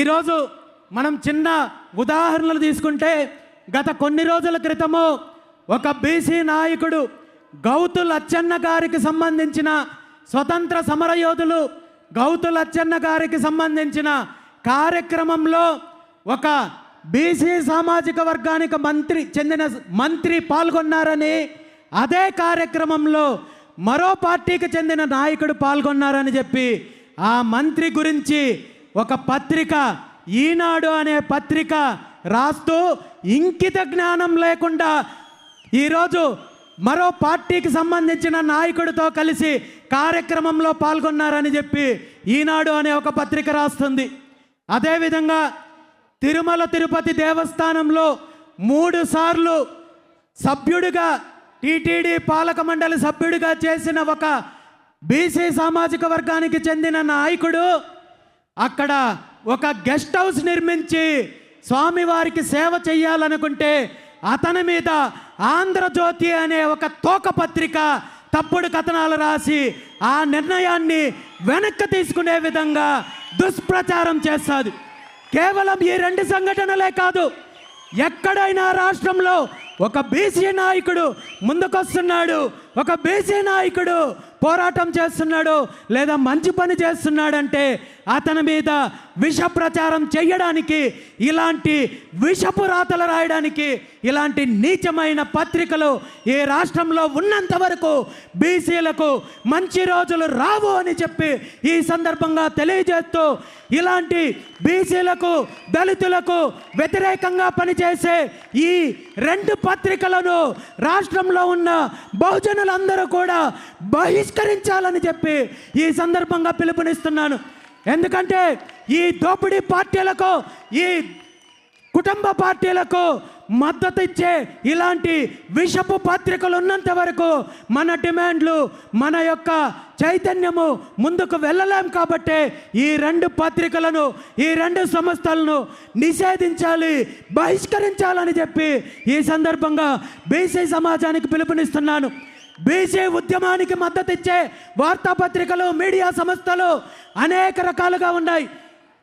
ఈరోజు మనం చిన్న ఉదాహరణలు తీసుకుంటే, గత కొన్ని రోజుల క్రితము ఒక బీసీ నాయకుడు గౌతు లచ్చన్న గారికి సంబంధించిన స్వతంత్ర సమరయోధులు గౌతు లచ్చన్న గారికి సంబంధించిన కార్యక్రమంలో ఒక బీసీ సామాజిక వర్గానికి చెందిన మంత్రి పాల్గొన్నారని, అదే కార్యక్రమంలో మరో పార్టీకి చెందిన నాయకుడు పాల్గొన్నారని చెప్పి ఆ మంత్రి గురించి ఒక పత్రిక, ఈనాడు అనే పత్రిక రాస్తూ ఇంకిత జ్ఞానం లేకుండా ఈరోజు మరో పార్టీకి సంబంధించిన నాయకుడితో కలిసి కార్యక్రమంలో పాల్గొన్నారని చెప్పి ఈనాడు అనే ఒక పత్రిక రాస్తుంది. అదేవిధంగా తిరుమల తిరుపతి దేవస్థానంలో 3 సార్లు సభ్యుడిగా, టీటీడీ పాలక మండలి సభ్యుడిగా చేసిన ఒక బీసీ సామాజిక వర్గానికి చెందిన నాయకుడు అక్కడ ఒక గెస్ట్ హౌస్ నిర్మించి స్వామివారికి సేవ చేయాలనుకుంటే అతని మీద ఆంధ్రజ్యోతి అనే ఒక తోక పత్రిక తప్పుడు కథనాలు రాసి ఆ నిర్ణయాన్ని వెనక్కి తీసుకునే విధంగా దుష్ప్రచారం చేస్తుంది. కేవలం ఈ 2 సంఘటనలే కాదు, ఎక్కడైనా రాష్ట్రంలో ఒక బీసీ నాయకుడు ముందుకొస్తున్నాడు, ఒక బీసీ నాయకుడు పోరాటం చేస్తున్నాడు లేదా మంచి పని చేస్తున్నాడంటే అతని మీద విష ప్రచారం చేయడానికి, ఇలాంటి విషపు రాతలు రాయడానికి ఇలాంటి నీచమైన పత్రికలు ఈ రాష్ట్రంలో ఉన్నంత వరకు బీసీలకు మంచి రోజులు రావు అని చెప్పి ఈ సందర్భంగా తెలియజేస్తూ, ఇలాంటి బీసీలకు, దళితులకు వ్యతిరేకంగా పనిచేసే ఈ 2 పత్రికలను రాష్ట్రంలో ఉన్న బహుజనులందరూ కూడా బహిష్కరించాలని చెప్పి ఈ సందర్భంగా పిలుపునిస్తున్నాను. ఎందుకంటే ఈ దోపిడీ పార్టీలకు, ఈ కుటుంబ పార్టీలకు మద్దతు ఇచ్చే ఇలాంటి విషపు పత్రికలు ఉన్నంత వరకు మన డిమాండ్లు, మన యొక్క చైతన్యము ముందుకు వెళ్ళలేం. కాబట్టి ఈ 2 పత్రికలను, ఈ 2 సంస్థలను నిషేధించాలి, బహిష్కరించాలని చెప్పి ఈ సందర్భంగా బీసీ సమాజానికి పిలుపునిస్తున్నాను. బీసీ ఉద్యమానికి మద్దతు ఇచ్చే వార్తాపత్రికలు, మీడియా సంస్థలు అనేక రకాలుగా ఉన్నాయి.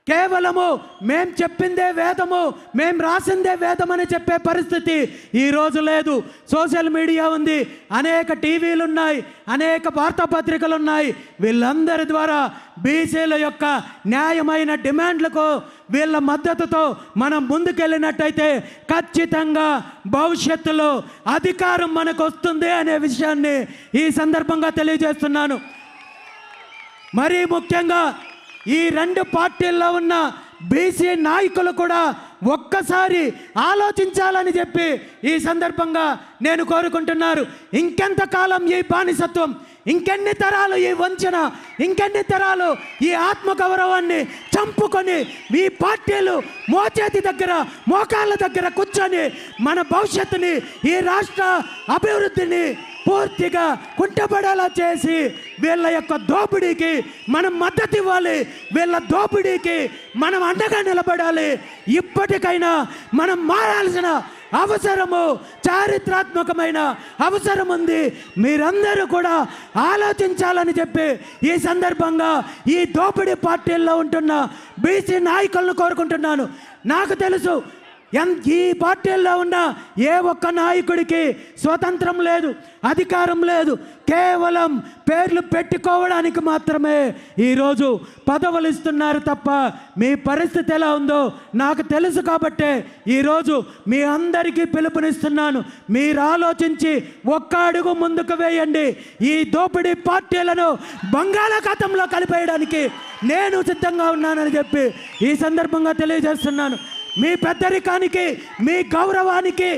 కేవలము మేం చెప్పిందే వేదము, మేం రాసిందే వేదం అని చెప్పే పరిస్థితి ఈరోజు లేదు. సోషల్ మీడియా ఉంది, అనేక టీవీలు ఉన్నాయి, అనేక వార్తాపత్రికలు ఉన్నాయి. వీళ్ళందరి ద్వారా బీసీల యొక్క న్యాయమైన డిమాండ్లకు వీళ్ళ మద్దతుతో మనం ముందుకెళ్ళినట్టయితే ఖచ్చితంగా భవిష్యత్తులో అధికారం మనకు వస్తుంది అనే విషయాన్ని ఈ సందర్భంగా తెలియజేస్తున్నాను. మరీ ముఖ్యంగా ఈ 2 పార్టీల్లో ఉన్న బీసీ నాయకులు కూడా ఒక్కసారి ఆలోచించాలని చెప్పి ఈ సందర్భంగా నేను కోరుకుంటున్నారు. ఇంకెంతకాలం ఈ బానిసత్వం, ఇంకెన్ని తరాలు ఈ వంచన, ఇంకెన్ని తరాలు ఈ ఆత్మగౌరవాన్ని చంపుకొని ఈ పార్టీలు మోచేతి దగ్గర, మోకాళ్ళ దగ్గర కూర్చొని మన భవిష్యత్తుని, ఈ రాష్ట్ర అభివృద్ధిని పూర్తిగా కుంటపడేలా చేసి వీళ్ళ యొక్క దోపిడీకి మనం మద్దతు ఇవ్వాలి, వీళ్ళ దోపిడీకి మనం అండగా నిలబడాలి. ఇప్పటికైనా మనం మారాల్సిన అవసరము, చారిత్రాత్మకమైన అవసరం ఉంది. మీరందరూ కూడా ఆలోచించాలని చెప్పి ఈ సందర్భంగా ఈ దోపిడీ పార్టీల్లో ఉంటున్న బీసీ నాయకులను కోరుకుంటున్నాను. నాకు తెలుసు ఈ పార్టీల్లో ఉన్న ఏ ఒక్క నాయకుడికి స్వతంత్రం లేదు, అధికారం లేదు. కేవలం పేర్లు పెట్టుకోవడానికి మాత్రమే ఈరోజు పదవులు ఇస్తున్నారు తప్ప మీ పరిస్థితి ఎలా ఉందో నాకు తెలుసు. కాబట్టే ఈరోజు మీ అందరికీ పిలుపునిస్తున్నాను. మీరు ఆలోచించి ఒక్క అడుగు ముందుకు వేయండి. ఈ దోపిడీ పార్టీలను బంగాళాఖాతంలో కలిపేయడానికి నేను సిద్ధంగా ఉన్నానని చెప్పి ఈ సందర్భంగా తెలియజేస్తున్నాను. మీ పెద్దరికానికి, మీ గౌరవానికి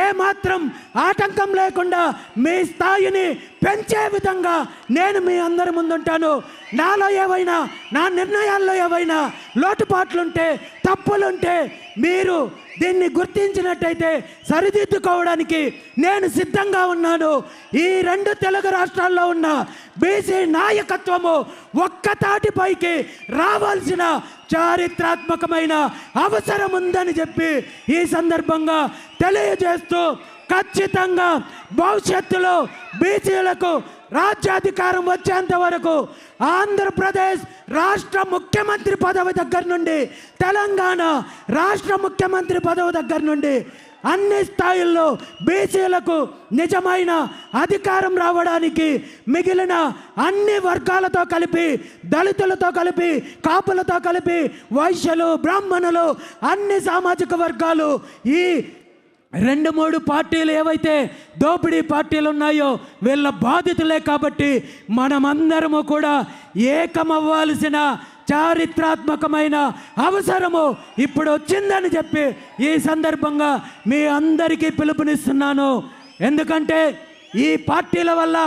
ఏమాత్రం ఆటంకం లేకుండా మీ స్థాయిని పెంచే విధంగా నేను మీ అందరి ముందుంటాను. నాలో ఏవైనా, నా నిర్ణయాల్లో ఏవైనా లోటుపాట్లుంటే, తప్పులుంటే మీరు దీన్ని గుర్తించినట్టయితే సరిదిద్దుకోవడానికి నేను సిద్ధంగా ఉన్నాను. ఈ 2 తెలుగు రాష్ట్రాల్లో ఉన్న బీసీ నాయకత్వము ఒక్కతాటిపైకి రావాల్సిన చారిత్రాత్మకమైన అవసరం ఉందని చెప్పి ఈ సందర్భంగా తెలియజేస్తూ, ఖచ్చితంగా భవిష్యత్తులో బీసీలకు రాజ్యాధికారం వచ్చేంత వరకు ఆంధ్రప్రదేశ్ రాష్ట్ర ముఖ్యమంత్రి పదవి దగ్గర నుండి, తెలంగాణ రాష్ట్ర ముఖ్యమంత్రి పదవి దగ్గర నుండి అన్ని స్థాయిల్లో బీసీలకు నిజమైన అధికారం రావడానికి మిగిలిన అన్ని వర్గాలతో కలిపి, దళితులతో కలిపి, కాపులతో కలిపి, వైశ్యులు, బ్రాహ్మణులు, అన్ని సామాజిక వర్గాలు, ఈ 2-3 పార్టీలు ఏవైతే దోపిడీ పార్టీలు ఉన్నాయో వీళ్ళ బాధితులే. కాబట్టి మనమందరము కూడా ఏకమవ్వాల్సిన చారిత్రాత్మకమైన అవసరము ఇప్పుడు వచ్చిందని చెప్పి ఈ సందర్భంగా మీ అందరికీ పిలుపునిస్తున్నాను. ఎందుకంటే ఈ పార్టీల వల్ల,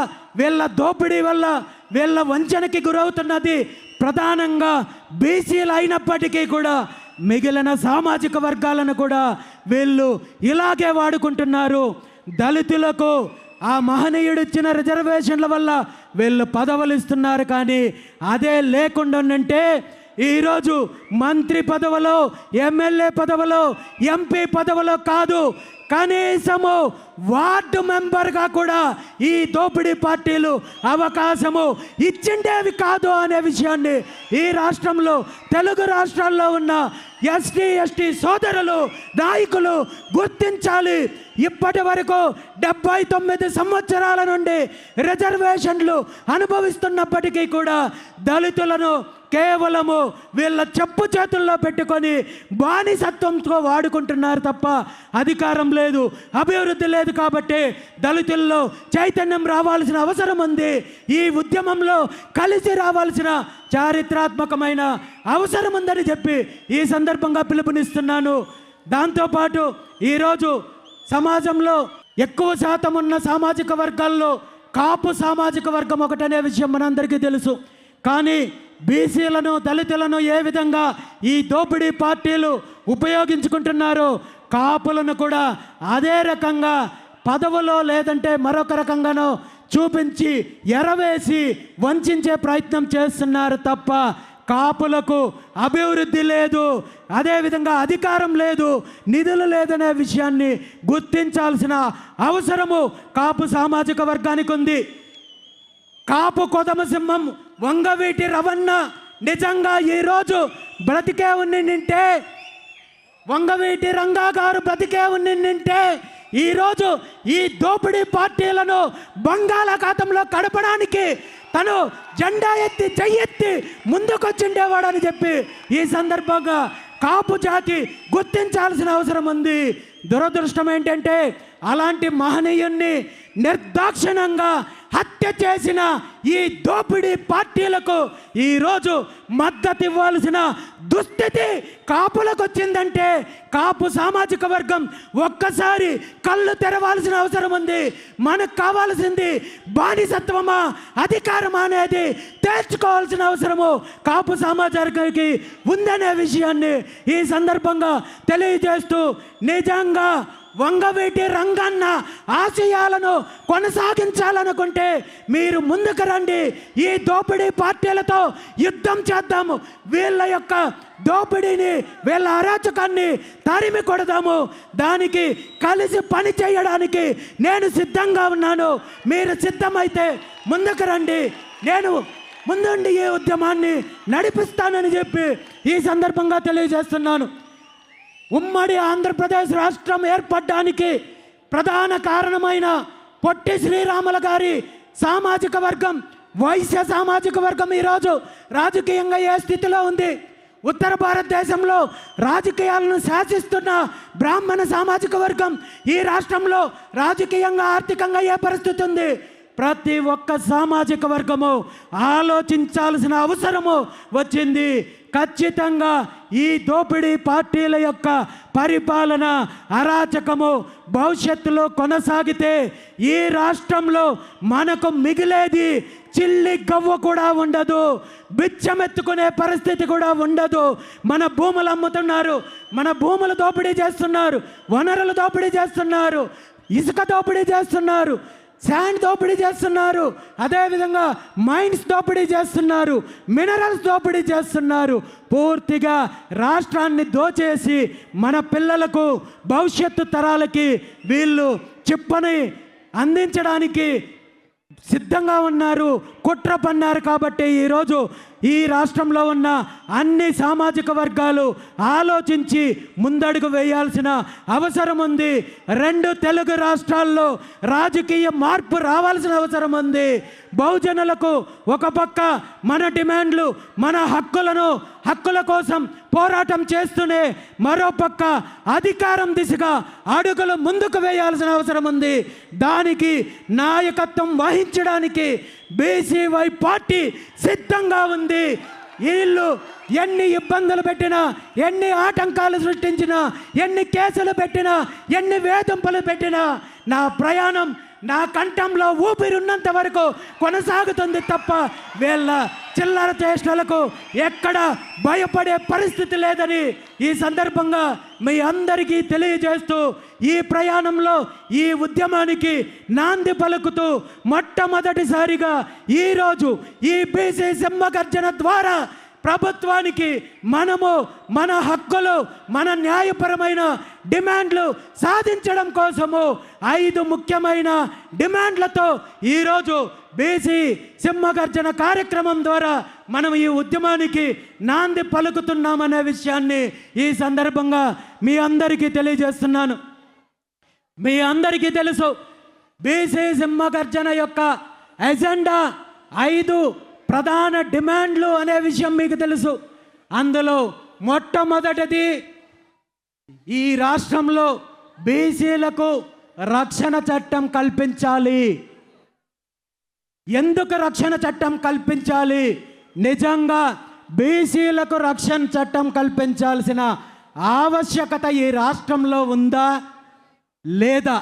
వీళ్ళ దోపిడీ వల్ల, వీళ్ళ వంచనకి గురవుతున్నది ప్రధానంగా బీసీలు అయినప్పటికీ కూడా మిగిలిన సామాజిక వర్గాలను కూడా వీళ్ళు ఇలాగే వాడుకుంటున్నారు. దళితులకు ఆ మహనీయుడు ఇచ్చిన రిజర్వేషన్ల వల్ల వీళ్ళు పదవులు ఇస్తున్నారు. కానీ అదే లేకుండా ఉంటే ఈరోజు మంత్రి పదవులో, ఎమ్మెల్యే పదవులో, ఎంపీ పదవులో కాదు, కనీసము వార్డు మెంబర్గా కూడా ఈ దోపిడీ పార్టీలు అవకాశము ఇచ్చిండేవి కాదు అనే విషయాన్ని ఈ రాష్ట్రంలో, తెలుగు రాష్ట్రాల్లో ఉన్న ఎస్టీ, ఎస్టీ సోదరులు, నాయకులు గుర్తించాలి. ఇప్పటి వరకు 79 సంవత్సరాల నుండి రిజర్వేషన్లు అనుభవిస్తున్నప్పటికీ కూడా దళితులను కేవలము వీళ్ళ చెప్పు చేతుల్లో పెట్టుకొని బానిసత్వంతో వాడుకుంటున్నారు తప్ప అధికారం లేదు, అభివృద్ధి లేదు. కాబట్టి దళితుల్లో చైతన్యం రావాల్సిన అవసరం ఉంది. ఈ ఉద్యమంలో కలిసి రావాల్సిన చారిత్రాత్మకమైన అవసరం ఉందని చెప్పి ఈ సందర్భంగా పిలుపునిస్తున్నాను. దాంతోపాటు ఈరోజు సమాజంలో ఎక్కువ శాతం ఉన్న సామాజిక వర్గాల్లో కాపు సామాజిక వర్గం ఒకటనే విషయం మనందరికీ తెలుసు. కానీ బీసీలను, దళితులను ఏ విధంగా ఈ దోపిడీ పార్టీలు ఉపయోగించుకుంటున్నారో కాపులను కూడా అదే రకంగా పదవులో లేదంటే మరొక రకంగానో చూపించి ఎరవేసి వంచే ప్రయత్నం చేస్తున్నారు తప్ప కాపులకు అభివృద్ధి లేదు, అదేవిధంగా అధికారం లేదు, నిధులు లేదనే విషయాన్ని గుర్తించాల్సిన అవసరము కాపు సామాజిక వర్గానికి ఉంది. కాపు కొదమ సింహం వంగవీటి రవణ నిజంగా ఈరోజు బ్రతికే ఉన్నింటే, వంగవీటి రంగా గారు బ్రతికే ఉన్నింటే ఈరోజు ఈ దోపిడీ పార్టీలను బంగాళాఖాతంలో కడపడానికి తను జెండా ఎత్తి చెయ్యెత్తి ముందుకొచ్చిండేవాడని చెప్పి ఈ సందర్భంగా కాపు జాతి గుర్తించాల్సిన అవసరం ఉంది. దురదృష్టం ఏంటంటే అలాంటి మహనీయుణ్ణి నిర్దాక్షిణ్యంగా హత్య చేసిన ఈ దోపిడీ పార్టీలకు ఈరోజు మద్దతు ఇవ్వాల్సిన దుస్థితి కాపులకు వచ్చిందంటే కాపు సామాజిక వర్గం ఒక్కసారి కళ్ళు తెరవాల్సిన అవసరం ఉంది. మనకు కావాల్సింది బానిసత్వమా, అధికారమా అనేది తేల్చుకోవాల్సిన అవసరము కాపు సమాజానికి ఉందనే విషయాన్ని ఈ సందర్భంగా తెలియజేస్తూ, నిజంగా వంగవీటి రంగన్న ఆశయాలను కొనసాగించాలనుకుంటే మీరు ముందుకు రండి. ఈ దోపిడీ పార్టీలతో యుద్ధం చేద్దాము. వీళ్ళ యొక్క దోపిడీని, వీళ్ళ అరాచకాన్ని తరిమి కొడదాము. దానికి కలిసి పని చేయడానికి నేను సిద్ధంగా ఉన్నాను. మీరు సిద్ధమైతే ముందుకు రండి. నేను ముందుండి ఈ ఉద్యమాన్ని నడిపిస్తానని చెప్పి ఈ సందర్భంగా తెలియజేస్తున్నాను. ఉమ్మడి ఆంధ్రప్రదేశ్ రాష్ట్రం ఏర్పడడానికి ప్రధాన కారణమైన పొట్టి శ్రీరాములు గారి సామాజిక వర్గం, వైశ్య సామాజిక వర్గం ఈరోజు రాజకీయంగా ఏ స్థితిలో ఉంది? ఉత్తర భారతదేశంలో రాజకీయాలను శాసిస్తున్న బ్రాహ్మణ సామాజిక వర్గం ఈ రాష్ట్రంలో రాజకీయంగా, ఆర్థికంగా ఏ పరిస్థితి ఉంది? ప్రతి ఒక్క సామాజిక వర్గము ఆలోచించాల్సిన అవసరము వచ్చింది. ఖచ్చితంగా ఈ దోపిడీ పార్టీల యొక్క పరిపాలన, అరాచకము భవిష్యత్తులో కొనసాగితే ఈ రాష్ట్రంలో మనకు మిగిలేది చిల్లి గవ్వ కూడా ఉండదు, బిచ్చమెత్తుకునే పరిస్థితి కూడా ఉండదు. మన భూములు అమ్ముతున్నారు, మన భూములు దోపిడీ చేస్తున్నారు, వనరులు దోపిడీ చేస్తున్నారు, ఇసుక దోపిడీ చేస్తున్నారు, శాండ్ దోపిడీ చేస్తున్నారు, అదేవిధంగా మైన్స్ దోపిడీ చేస్తున్నారు, మినరల్స్ దోపిడీ చేస్తున్నారు. పూర్తిగా రాష్ట్రాన్ని దోచేసి మన పిల్లలకు భవిష్యత్తు తరాలకి వీళ్ళు చిప్పని అందించడానికి సిద్ధంగా ఉన్నారు, కుట్ర పన్నారు. కాబట్టి ఈరోజు ఈ రాష్ట్రంలో ఉన్న అన్ని సామాజిక వర్గాలు ఆలోచించి ముందడుగు వేయాల్సిన అవసరం ఉంది. 2 తెలుగు రాష్ట్రాల్లో రాజకీయ మార్పు రావాల్సిన అవసరం ఉంది. బహుజనులకు ఒక పక్క మన డిమాండ్లు, మన హక్కుల కోసం పోరాటం చేస్తూనే మరోపక్క అధికారం దిశగా అడుగులు ముందుకు వేయాల్సిన అవసరం ఉంది. దానికి నాయకత్వం వహించడానికి బీసీవై పార్టీ సిద్ధంగా ఉంది. వీళ్ళు ఎన్ని ఇబ్బందులు పెట్టినా, ఎన్ని ఆటంకాలు సృష్టించినా, ఎన్ని కేసులు పెట్టినా, ఎన్ని వేధింపులు పెట్టినా నా ప్రయాణం నా కంఠంలో ఊపిరున్నంత వరకు కొనసాగుతుంది తప్ప వీళ్ళ చిల్లర చేష్టలకు ఎక్కడ భయపడే పరిస్థితి లేదని ఈ సందర్భంగా మీ అందరికీ తెలియజేస్తూ ఈ ప్రయాణంలో ఈ ఉద్యమానికి నాంది పలుకుతూ మొట్టమొదటిసారిగా ఈరోజు ఈ బీసీ సింహగర్జన ద్వారా ప్రభుత్వానికి మనము మన హక్కులు, మన న్యాయపరమైన డిమాండ్లు సాధించడం కోసము 5 ముఖ్యమైన డిమాండ్లతో ఈరోజు బీసీ సింహగర్జన కార్యక్రమం ద్వారా మనం ఈ ఉద్యమానికి నాంది పలుకుతున్నామనే విషయాన్ని ఈ సందర్భంగా మీ అందరికీ తెలియజేస్తున్నాను. మీ అందరికీ తెలుసు, బీసీ సింహగర్జన యొక్క ఎజెండా 5 ప్రధాన డిమాండ్లు అనే విషయం మీకు తెలుసు. అందులో మొట్టమొదటిది ఈ రాష్ట్రంలో బీసీలకు రక్షణ చట్టం కల్పించాలి. ఎందుకు రక్షణ చట్టం కల్పించాలి? నిజంగా బీసీలకు రక్షణ చట్టం కల్పించాల్సిన ఆవశ్యకత ఈ రాష్ట్రంలో ఉందా లేదా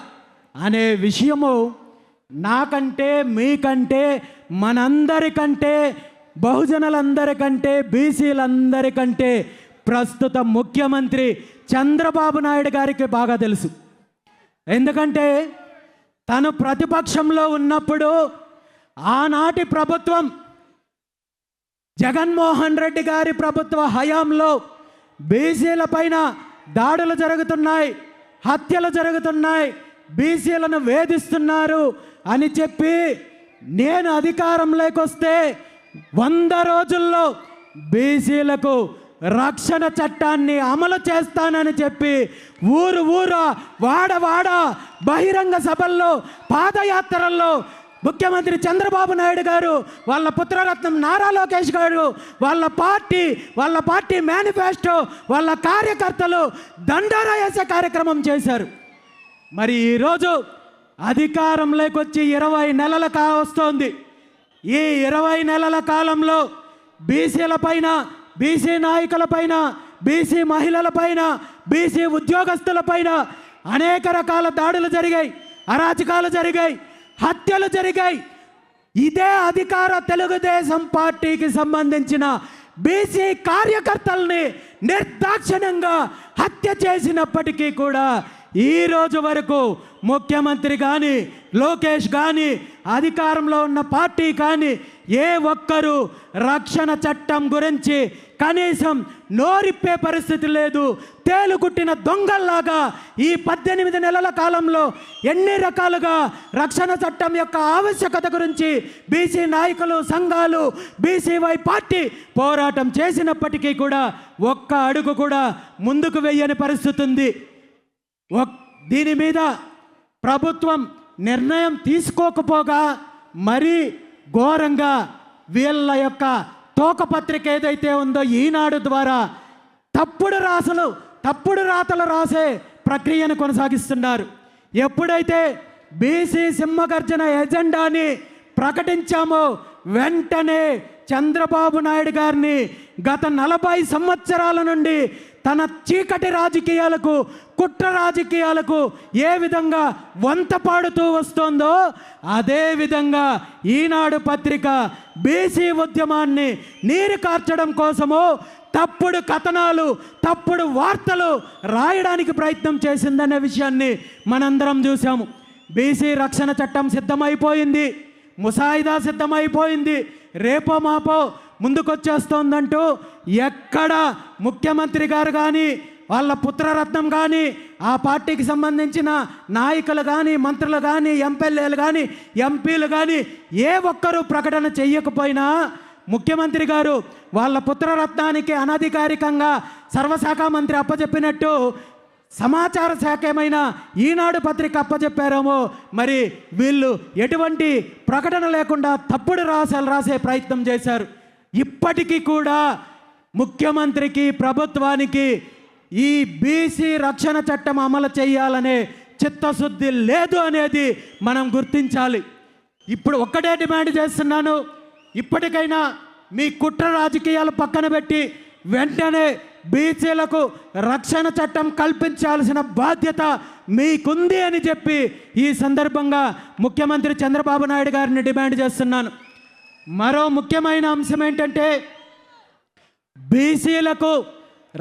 అనే విషయము నాకంటే, మీకంటే, మనందరికంటే, బహుజనులందరికంటే, బీసీలందరికంటే ప్రస్తుత ముఖ్యమంత్రి చంద్రబాబు నాయుడు గారికి బాగా తెలుసు. ఎందుకంటే తను ప్రతిపక్షంలో ఉన్నప్పుడు ఆనాటి ప్రభుత్వం జగన్మోహన్ రెడ్డి గారి ప్రభుత్వ హయాంలో బీసీల పైన దాడులు జరుగుతున్నాయి, హత్యలు జరుగుతున్నాయి, బీసీలను వేధిస్తున్నారు అని చెప్పి నేను అధికారంలోకి వస్తే 100 రోజుల్లో బీసీలకు రక్షణ చట్టాన్ని అమలు చేస్తానని చెప్పి ఊరు వాడ బహిరంగ సభల్లో, పాదయాత్రల్లో ముఖ్యమంత్రి చంద్రబాబు నాయుడు గారు, వాళ్ళ పుత్రరత్నం నారా లోకేష్ గారు, వాళ్ళ పార్టీ మేనిఫెస్టో, వాళ్ళ కార్యకర్తలు దండోరా వేసే కార్యక్రమం చేశారు. మరి ఈరోజు అధికారంలోకి వచ్చి 20 నెలలు కావస్తోంది. ఈ 20 నెలల కాలంలో బీసీలపైన, బీసీ నాయకులపైన, బీసీ మహిళలపైన, బీసీ ఉద్యోగస్తులపైన అనేక రకాల దాడులు జరిగాయి, అరాచకాలు జరిగాయి, హత్యలు జరిగాయి. ఇదే అధికార తెలుగుదేశం పార్టీకి సంబంధించిన బీసీ కార్యకర్తల్ని నిర్దాక్షిణ్యంగా హత్య చేసినప్పటికీ కూడా ఈ రోజు వరకు ముఖ్యమంత్రి కానీ, లోకేష్ కానీ, అధికారంలో ఉన్న పార్టీ కానీ ఏ ఒక్కరూ రక్షణ చట్టం గురించి కనీసం నోరిప్పే పరిస్థితి లేదు. తేలుగుట్టిన దొంగల్లాగా ఈ 18 నెలల కాలంలో ఎన్ని రకాలుగా రక్షణ చట్టం యొక్క ఆవశ్యకత గురించి బీసీ నాయకులు, సంఘాలు, బీసీవై పార్టీ పోరాటం చేసినప్పటికీ కూడా ఒక్క అడుగు కూడా ముందుకు వెయ్యని పరిస్థితి ఉంది. దీని మీద ప్రభుత్వం నిర్ణయం తీసుకోకపోగా మరీ ఘోరంగా వీళ్ళ యొక్క తోకపత్రిక ఏదైతే ఉందో ఈనాడు ద్వారా తప్పుడు రాతలు రాసే ప్రక్రియను కొనసాగిస్తున్నారు. ఎప్పుడైతే బీసీ సింహగర్జన ఎజెండాని ప్రకటించామో వెంటనే చంద్రబాబు నాయుడు గారిని గత 40 సంవత్సరాల నుండి తన చీకటి రాజకీయాలకు, కుట్ర రాజకీయాలకు ఏ విధంగా వంత పాడుతూ వస్తోందో అదే విధంగా ఈనాడు పత్రిక బీసీ ఉద్యమాన్ని నీరు కార్చడం కోసము తప్పుడు కథనాలు, తప్పుడు వార్తలు రాయడానికి ప్రయత్నం చేసిందనే విషయాన్ని మనందరం చూసాము. బీసీ రక్షణ చట్టం సిద్ధమైపోయింది, ముసాయిదా సిద్ధమైపోయింది, రేపో మాపో ముందుకొచ్చేస్తోందంటూ ఎక్కడ ముఖ్యమంత్రి గారు కానీ వాళ్ళ పుత్రరత్నం కానీ ఆ పార్టీకి సంబంధించిన నాయకులు కానీ మంత్రులు కానీ ఎమ్మెల్యేలు కానీ ఎంపీలు కానీ ఏ ఒక్కరూ ప్రకటన చెయ్యకపోయినా ముఖ్యమంత్రి గారు వాళ్ళ పుత్రరత్నానికి అనధికారికంగా సర్వశాఖ మంత్రి అప్పచెప్పినట్టు సమాచార శాఖ ఏమైనా ఈనాడు పత్రిక అప్పచెప్పారేమో మరి వీళ్ళు ఎటువంటి ప్రకటన లేకుండా తప్పుడు రాసే ప్రయత్నం చేశారు. ఇప్పటికీ కూడా ముఖ్యమంత్రికి ప్రభుత్వానికి ఈ బీసీ రక్షణ చట్టం అమలు చేయాలనే చిత్తశుద్ధి లేదు అనేది మనం గుర్తించాలి. ఇప్పుడు ఒక్కటే డిమాండ్ చేస్తున్నాను, ఇప్పటికైనా మీ కుట్ర రాజకీయాలు పక్కన పెట్టి వెంటనే బీసీలకు రక్షణ చట్టం కల్పించాల్సిన బాధ్యత మీకుంది అని చెప్పి ఈ సందర్భంగా ముఖ్యమంత్రి చంద్రబాబు నాయుడు గారిని డిమాండ్ చేస్తున్నాను. మరో ముఖ్యమైన అంశం ఏంటంటే బీసీలకు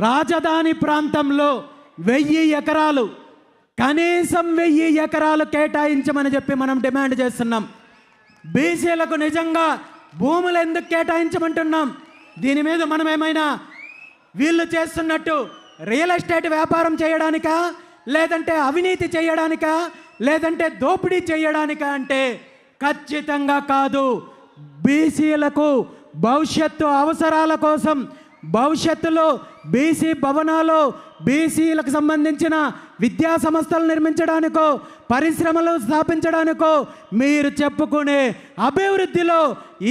రాజధాని ప్రాంతంలో 1000 ఎకరాలు, కనీసం 1000 ఎకరాలు కేటాయించమని చెప్పి మనం డిమాండ్ చేస్తున్నాం. బీసీలకు నిజంగా భూములు ఎందుకు కేటాయించమంటున్నాం? దీని మీద మనం ఏమైనా వీళ్ళు చేస్తున్నట్టు రియల్ ఎస్టేట్ వ్యాపారం చేయడానికా, లేదంటే అవినీతి చేయడానికా, లేదంటే దోపిడీ చేయడానికా అంటే ఖచ్చితంగా కాదు. బీసీలకు భవిష్యత్తు అవసరాల కోసం భవిష్యత్తులో బీసీ భవనాలు, బీసీలకు సంబంధించిన విద్యా సంస్థలు నిర్మించడానికో పరిశ్రమలు స్థాపించడానికో మీరు చెప్పుకునే అభివృద్ధిలో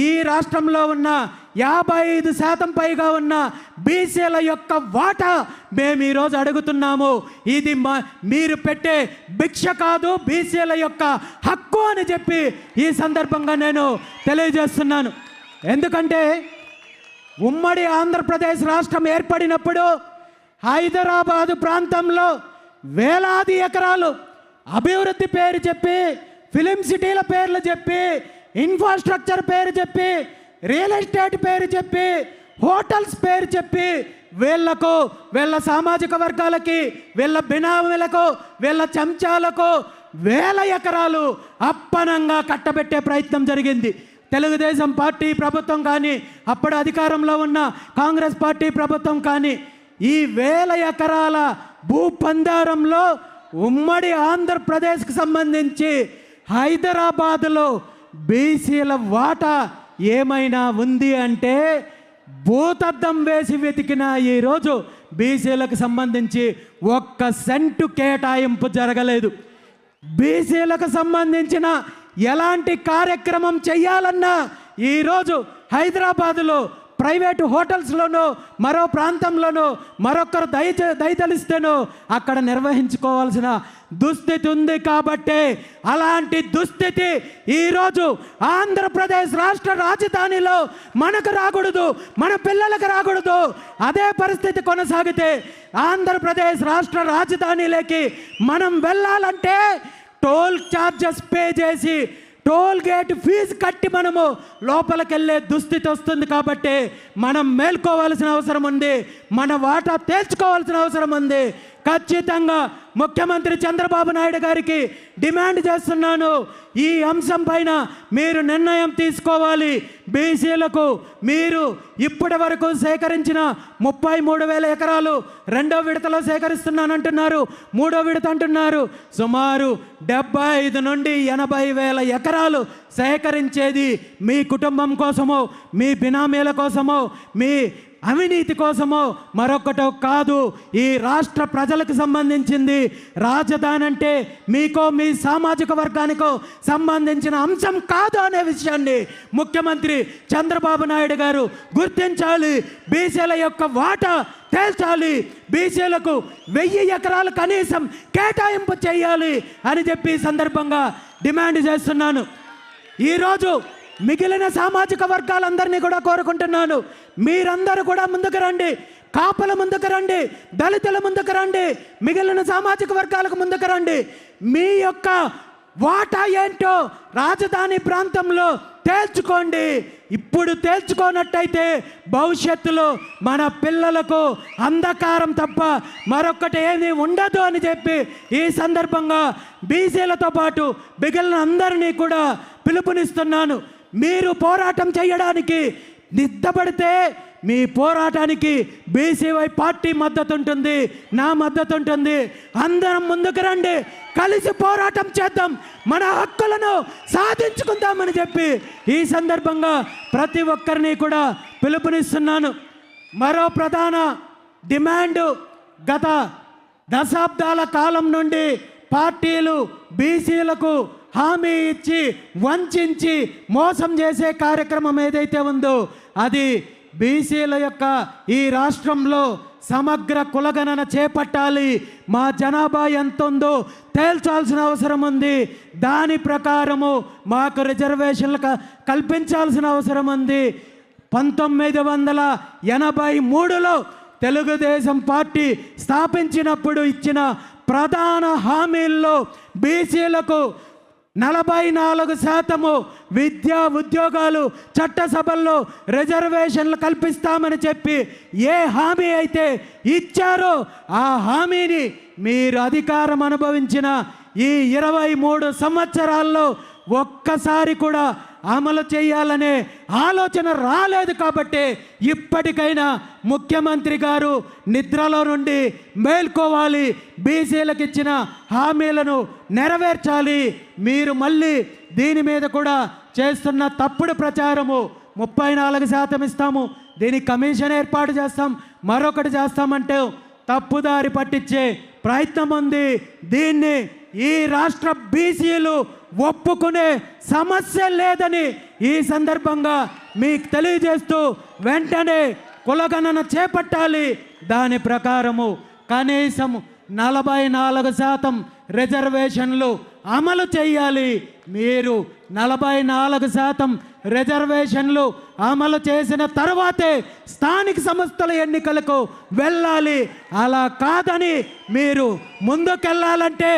ఈ రాష్ట్రంలో ఉన్న 55% పైగా ఉన్న బీసీల యొక్క వాటా మేము ఈరోజు అడుగుతున్నాము. ఇది మీరు పెట్టే భిక్ష కాదు, బీసీల యొక్క హక్కు అని చెప్పి ఈ సందర్భంగా నేను తెలియజేస్తున్నాను. ఎందుకంటే ఉమ్మడి ఆంధ్రప్రదేశ్ రాష్ట్రం ఏర్పడినప్పుడు హైదరాబాదు ప్రాంతంలో వేలాది ఎకరాలు అభివృద్ధి పేరు చెప్పి, ఫిలిం సిటీల పేర్లు చెప్పి, ఇన్ఫ్రాస్ట్రక్చర్ పేరు చెప్పి, రియల్ ఎస్టేట్ పేరు చెప్పి, హోటల్స్ పేరు చెప్పి వీళ్లకు, వీళ్ళ సామాజిక వర్గాలకి, వీళ్ళ బినామీలకు, వీళ్ళ చెంచాలకు 1000 ఎకరాలు అప్పనంగా కట్టబెట్టే ప్రయత్నం జరిగింది. తెలుగుదేశం పార్టీ ప్రభుత్వం కానీ, అప్పుడు అధికారంలో ఉన్న కాంగ్రెస్ పార్టీ ప్రభుత్వం కానీ ఈ 1000 ఎకరాల భూపందారంలో ఉమ్మడి ఆంధ్రప్రదేశ్కి సంబంధించి హైదరాబాదులో బీసీల వాటా ఏమైనా ఉంది అంటే భూతద్దం వేసి వెతికిన ఈరోజు బీసీలకు సంబంధించి 1 సెంటు కేటాయింపు జరగలేదు. బీసీలకు సంబంధించిన ఎలాంటి కార్యక్రమం చేయాలన్నా ఈరోజు హైదరాబాదులో ప్రైవేటు హోటల్స్లోనో మరో ప్రాంతంలోనో మరొకరు దయతలిస్తేనో అక్కడ నిర్వహించుకోవాల్సిన దుస్థితి ఉంది. కాబట్టి అలాంటి దుస్థితి ఈరోజు ఆంధ్రప్రదేశ్ రాష్ట్ర రాజధానిలో మనకు రాకూడదు, మన పిల్లలకు రాకూడదు. అదే పరిస్థితి కొనసాగితే ఆంధ్రప్రదేశ్ రాష్ట్ర రాజధానిలోకి మనం వెళ్ళాలంటే టోల్ ఛార్జెస్ పే చేసి, టోల్ గేట్ ఫీజు కట్టి మనము లోపలికి వెళ్ళే దుస్థితి వస్తుంది. కాబట్టి మనం మేల్కోవాల్సిన అవసరం ఉంది, మన వాటా తేల్చుకోవాల్సిన అవసరం ఉంది. ఖచ్చితంగా ముఖ్యమంత్రి చంద్రబాబు నాయుడు గారికి డిమాండ్ చేస్తున్నాను, ఈ అంశం పైన మీరు నిర్ణయం తీసుకోవాలి. బీసీలకు మీరు ఇప్పటి వరకు సేకరించిన 33,000 ఎకరాలు రెండో విడతలో సేకరిస్తున్నానంటున్నారు, మూడో విడత అంటున్నారు. సుమారు 75 నుండి 80,000 ఎకరాలు సేకరించేది మీ కుటుంబం కోసమో, మీ బినామీల కోసమో, మీ అవినీతి కోసమో మరొకటో కాదు. ఈ రాష్ట్ర ప్రజలకు సంబంధించింది. రాజధాని అంటే మీకో మీ సామాజిక వర్గానికో సంబంధించిన అంశం కాదు అనే విషయాన్ని ముఖ్యమంత్రి చంద్రబాబు నాయుడు గారు గుర్తించాలి. బీసీల యొక్క వాటా తేల్చాలి, బీసీలకు 1000 ఎకరాలు కనీసం కేటాయింపు చేయాలి అని చెప్పి సందర్భంగా డిమాండ్ చేస్తున్నాను. ఈరోజు మిగిలిన సామాజిక వర్గాలందరినీ కూడా కోరుకుంటున్నాను, మీరందరూ కూడా ముందుకు రండి. కాపుల ముందుకు రండి, దళితుల ముందుకు రండి, మిగిలిన సామాజిక వర్గాలకు ముందుకు రండి. మీ యొక్క వాటా ఏంటో రాజధాని ప్రాంతంలో తేల్చుకోండి. ఇప్పుడు తేల్చుకోనట్టయితే భవిష్యత్తులో మన పిల్లలకు అంధకారం తప్ప మరొకటి ఏమీ ఉండదు అని చెప్పి ఈ సందర్భంగా బీసీలతో పాటు మిగిలిన అందరినీ కూడా పిలుపునిస్తున్నాను. మీరు పోరాటం చేయడానికి నిద్దపడితే మీ పోరాటానికి బీసీవై పార్టీ మద్దతు ఉంటుంది, నా మద్దతు ఉంటుంది. అందరం ముందుకు రండి, కలిసి పోరాటం చేద్దాం, మన హక్కులను సాధించుకుందామని చెప్పి ఈ సందర్భంగా ప్రతి ఒక్కరిని కూడా పిలుపునిస్తున్నాను. మరో ప్రధాన డిమాండ్, గత దశాబ్దాల కాలం నుండి పార్టీలు బీసీలకు హామీ ఇచ్చి వంచి మోసం చేసే కార్యక్రమం ఏదైతే ఉందో అది బీసీల యొక్క ఈ రాష్ట్రంలో సమగ్ర కులగణన చేపట్టాలి. మా జనాభా ఎంత ఉందో తేల్చాల్సిన అవసరం ఉంది. దాని ప్రకారము మాకు రిజర్వేషన్లు కల్పించాల్సిన అవసరం ఉంది. 1983లో తెలుగుదేశం పార్టీ స్థాపించినప్పుడు ఇచ్చిన ప్రధాన హామీల్లో బీసీలకు 44% విద్యా ఉద్యోగాలు చట్టసభల్లో రిజర్వేషన్లు కల్పిస్తామని చెప్పి ఏ హామీ అయితే ఇచ్చారో ఆ హామీని మీరు అధికారం అనుభవించిన ఈ 23 సంవత్సరాల్లో ఒక్కసారి కూడా అమలు చేయాలనే ఆలోచన రాలేదు. కాబట్టి ఇప్పటికైనా ముఖ్యమంత్రి గారు నిద్రలో నుండి మేల్కోవాలి, బీసీలకు ఇచ్చిన హామీలను నెరవేర్చాలి. మీరు మళ్ళీ దీని మీద కూడా చేస్తున్న తప్పుడు ప్రచారము 34% ఇస్తాము, దీనికి కమిషన్ ఏర్పాటు చేస్తాం, మరొకటి చేస్తామంటే తప్పుదారి పట్టించే ప్రయత్నం ఉంది. దీన్ని ఈ రాష్ట్ర బీసీలు ఒప్పుకునే సమస్య లేదని ఈ సందర్భంగా మీకు తెలియజేస్తూ వెంటనే కులగణన చేపట్టాలి. దాని ప్రకారము కనీసం 44% రిజర్వేషన్లు అమలు చేయాలి. మీరు 44% రిజర్వేషన్లు అమలు చేసిన తర్వాతే స్థానిక సంస్థల ఎన్నికలకు వెళ్ళాలి. అలా కాదని మీరు ముందుకెళ్ళాలంటే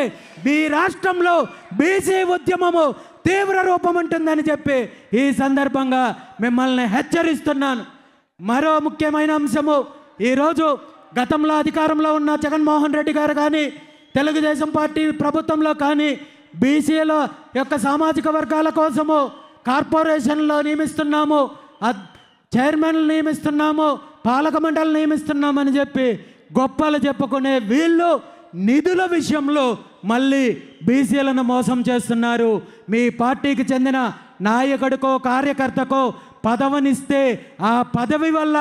మీ రాష్ట్రంలో బీసీ ఉద్యమము తీవ్ర రూపం ఉంటుందని చెప్పి ఈ సందర్భంగా మిమ్మల్ని హెచ్చరిస్తున్నాను. మరో ముఖ్యమైన అంశము, ఈరోజు గతంలో అధికారంలో ఉన్న జగన్మోహన్ రెడ్డి గారు కానీ తెలుగుదేశం పార్టీ ప్రభుత్వంలో కానీ బీసీల యొక్క సామాజిక వర్గాల కోసము కార్పొరేషన్లో నియమిస్తున్నాము, చైర్మన్లు నియమిస్తున్నాము, పాలక మండలి నియమిస్తున్నామని చెప్పి గొప్పలు చెప్పుకునే వీళ్ళు నిధుల విషయంలో మళ్ళీ బీసీలను మోసం చేస్తున్నారు. మీ పార్టీకి చెందిన నాయకుడికో కార్యకర్తకో పదవినిస్తే ఆ పదవి వల్ల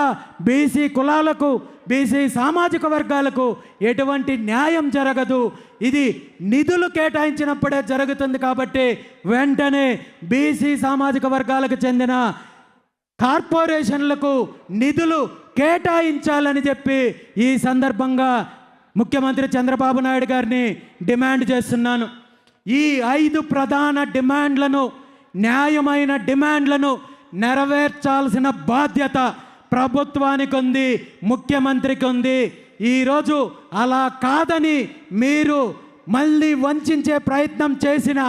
బీసీ కులాలకు బీసీ సామాజిక వర్గాలకు ఎటువంటి న్యాయం జరగదు. ఇది నిధులు కేటాయించినప్పుడే జరుగుతుంది. కాబట్టి వెంటనే బీసీ సామాజిక వర్గాలకు చెందిన కార్పొరేషన్లకు నిధులు కేటాయించాలని చెప్పి ఈ సందర్భంగా ముఖ్యమంత్రి చంద్రబాబు నాయుడు గారిని డిమాండ్ చేస్తున్నాను. ఈ 5 ప్రధాన డిమాండ్లను, న్యాయమైన డిమాండ్లను నెరవేర్చాల్సిన బాధ్యత ప్రభుత్వానికి ఉంది, ముఖ్యమంత్రికి ఉంది. ఈరోజు అలా కాదని మీరు మళ్ళీ వంచే ప్రయత్నం చేసిన,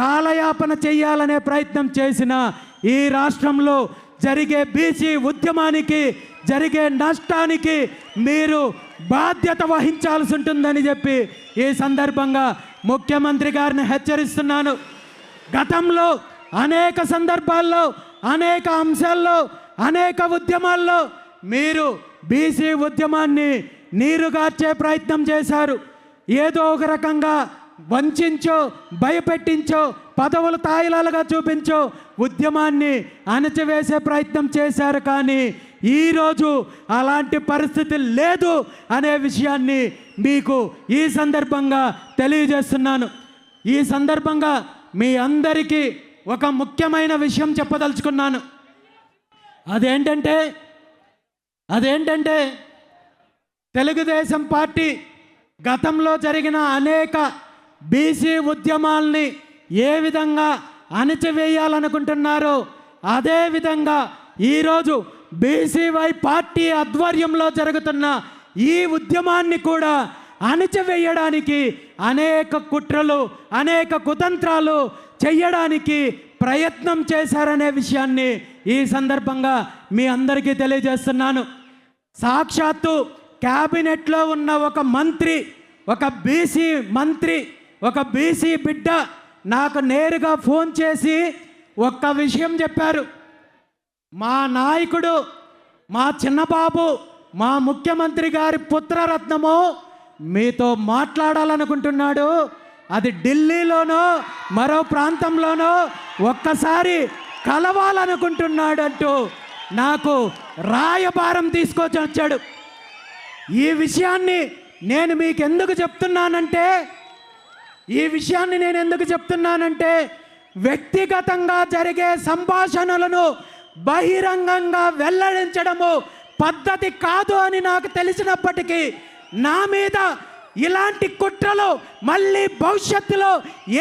కాలయాపన చేయాలనే ప్రయత్నం చేసిన ఈ రాష్ట్రంలో జరిగే బీసీ ఉద్యమానికి జరిగే నష్టానికి మీరు బాధ్యత వహించాల్సి ఉంటుందని చెప్పి ఈ సందర్భంగా ముఖ్యమంత్రి గారిని హెచ్చరిస్తున్నాను. గతంలో అనేక సందర్భాల్లో, అనేక అంశాల్లో, అనేక ఉద్యమాల్లో మీరు బీసీ ఉద్యమాన్ని నీరుగార్చే ప్రయత్నం చేశారు. ఏదో ఒక రకంగా వంచించో, భయపెట్టించో, పదవులు తాయిలాలుగా చూపించో ఉద్యమాన్ని అణచివేసే ప్రయత్నం చేశారు. కానీ ఈరోజు అలాంటి పరిస్థితి లేదు అనే విషయాన్ని మీకు ఈ సందర్భంగా తెలియజేస్తున్నాను. ఈ సందర్భంగా మీ అందరికీ ఒక ముఖ్యమైన విషయం చెప్పదలుచుకున్నాను. అదేంటంటే తెలుగుదేశం పార్టీ గతంలో జరిగిన అనేక బీసీ ఉద్యమాల్ని ఏ విధంగా అణచివేయాలనుకుంటున్నారో అదేవిధంగా ఈరోజు బీసీవై పార్టీ ఆధ్వర్యంలో జరుగుతున్న ఈ ఉద్యమాన్ని కూడా అణిచివేయడానికి అనేక కుట్రలు, అనేక కుతంత్రాలు చెయ్యడానికి ప్రయత్నం చేశారనే విషయాన్ని ఈ సందర్భంగా మీ అందరికీ తెలియజేస్తున్నాను. సాక్షాత్తు క్యాబినెట్లో ఉన్న ఒక మంత్రి, ఒక బీసీ మంత్రి, ఒక బీసీ బిడ్డ నాకు నేరుగా ఫోన్ చేసి ఒక్క విషయం చెప్పారు. మా నాయకుడు, మా చిన్నబాబు, మా ముఖ్యమంత్రి గారి పుత్రరత్నము మీతో మాట్లాడాలనుకుంటున్నాడు. అది ఢిల్లీలోనో మరో ప్రాంతంలోనో ఒక్కసారి కలవాలనుకుంటున్నాడంటూ నాకు రాయబారం తీసుకొచ్చి వచ్చాడు. ఈ విషయాన్ని నేను మీకు ఎందుకు చెప్తున్నానంటే వ్యక్తిగతంగా జరిగే సంభాషణలను బహిరంగంగా వెల్లడించడము పద్ధతి కాదు అని నాకు తెలిసినప్పటికీ నా మీద ఇలాంటి కుట్రలు మళ్ళీ భవిష్యత్తులో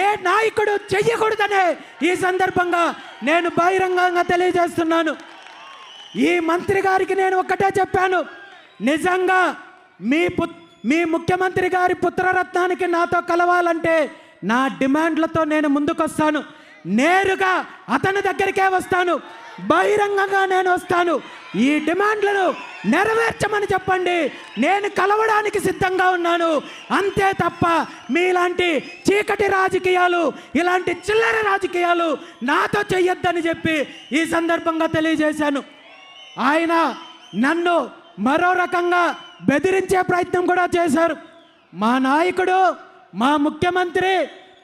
ఏ నాయకుడు చెయ్యకూడదనే ఈ సందర్భంగా నేను బహిరంగంగా తెలియజేస్తున్నాను. ఈ మంత్రి గారికి నేను ఒక్కటే చెప్పాను, నిజంగా మీ ముఖ్యమంత్రి గారి పుత్రరత్నానికి నాతో కలవాలంటే నా డిమాండ్లతో నేను ముందుకొస్తాను. నేరుగా అతని దగ్గరికే వస్తాను, బహిరంగంగా నేను వస్తాను. ఈ డిమాండ్లను నెరవేర్చమని చెప్పండి, నేను కలవడానికి సిద్ధంగా ఉన్నాను. అంతే తప్ప మీలాంటి చీకటి రాజకీయాలు, ఇలాంటి చిల్లర రాజకీయాలు నాతో చెయ్యొద్దని చెప్పి ఈ సందర్భంగా తెలియజేశాను. ఆయన నన్ను మరో రకంగా బెదిరించే ప్రయత్నం కూడా చేశారు. మా నాయకుడు, మా ముఖ్యమంత్రి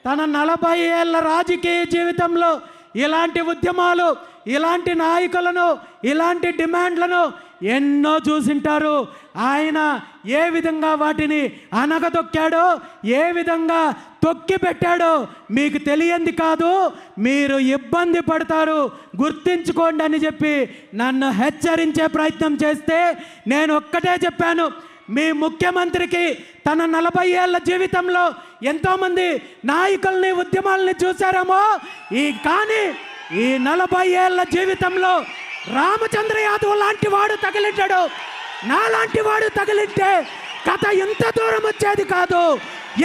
తన 40 ఏళ్ల రాజకీయ జీవితంలో ఇలాంటి ఉద్యమాలు, ఇలాంటి నాయకులను, ఇలాంటి డిమాండ్లను ఎన్నో చూసింటారు. ఆయన ఏ విధంగా వాటిని అనగదొక్కాడో, ఏ విధంగా తొక్కి పెట్టాడో మీకు తెలియంది కాదు, మీరు ఇబ్బంది పడతారు, గుర్తించుకోండి అని చెప్పి నన్ను హెచ్చరించే ప్రయత్నం చేస్తే నేను ఒక్కటే చెప్పాను, మీ ముఖ్యమంత్రికి తన 40 ఏళ్ల జీవితంలో ఎంతోమంది నాయకుల్ని, ఉద్యమాలని చూశారేమో, కానీ ఈ 40 ఏళ్ల జీవితంలో రామచంద్ర యాదవ్ లాంటి వాడు తగిలింటాడు. నాలాంటి వాడు తగిలింటే కథ ఎంత దూరం వచ్చేది కాదు.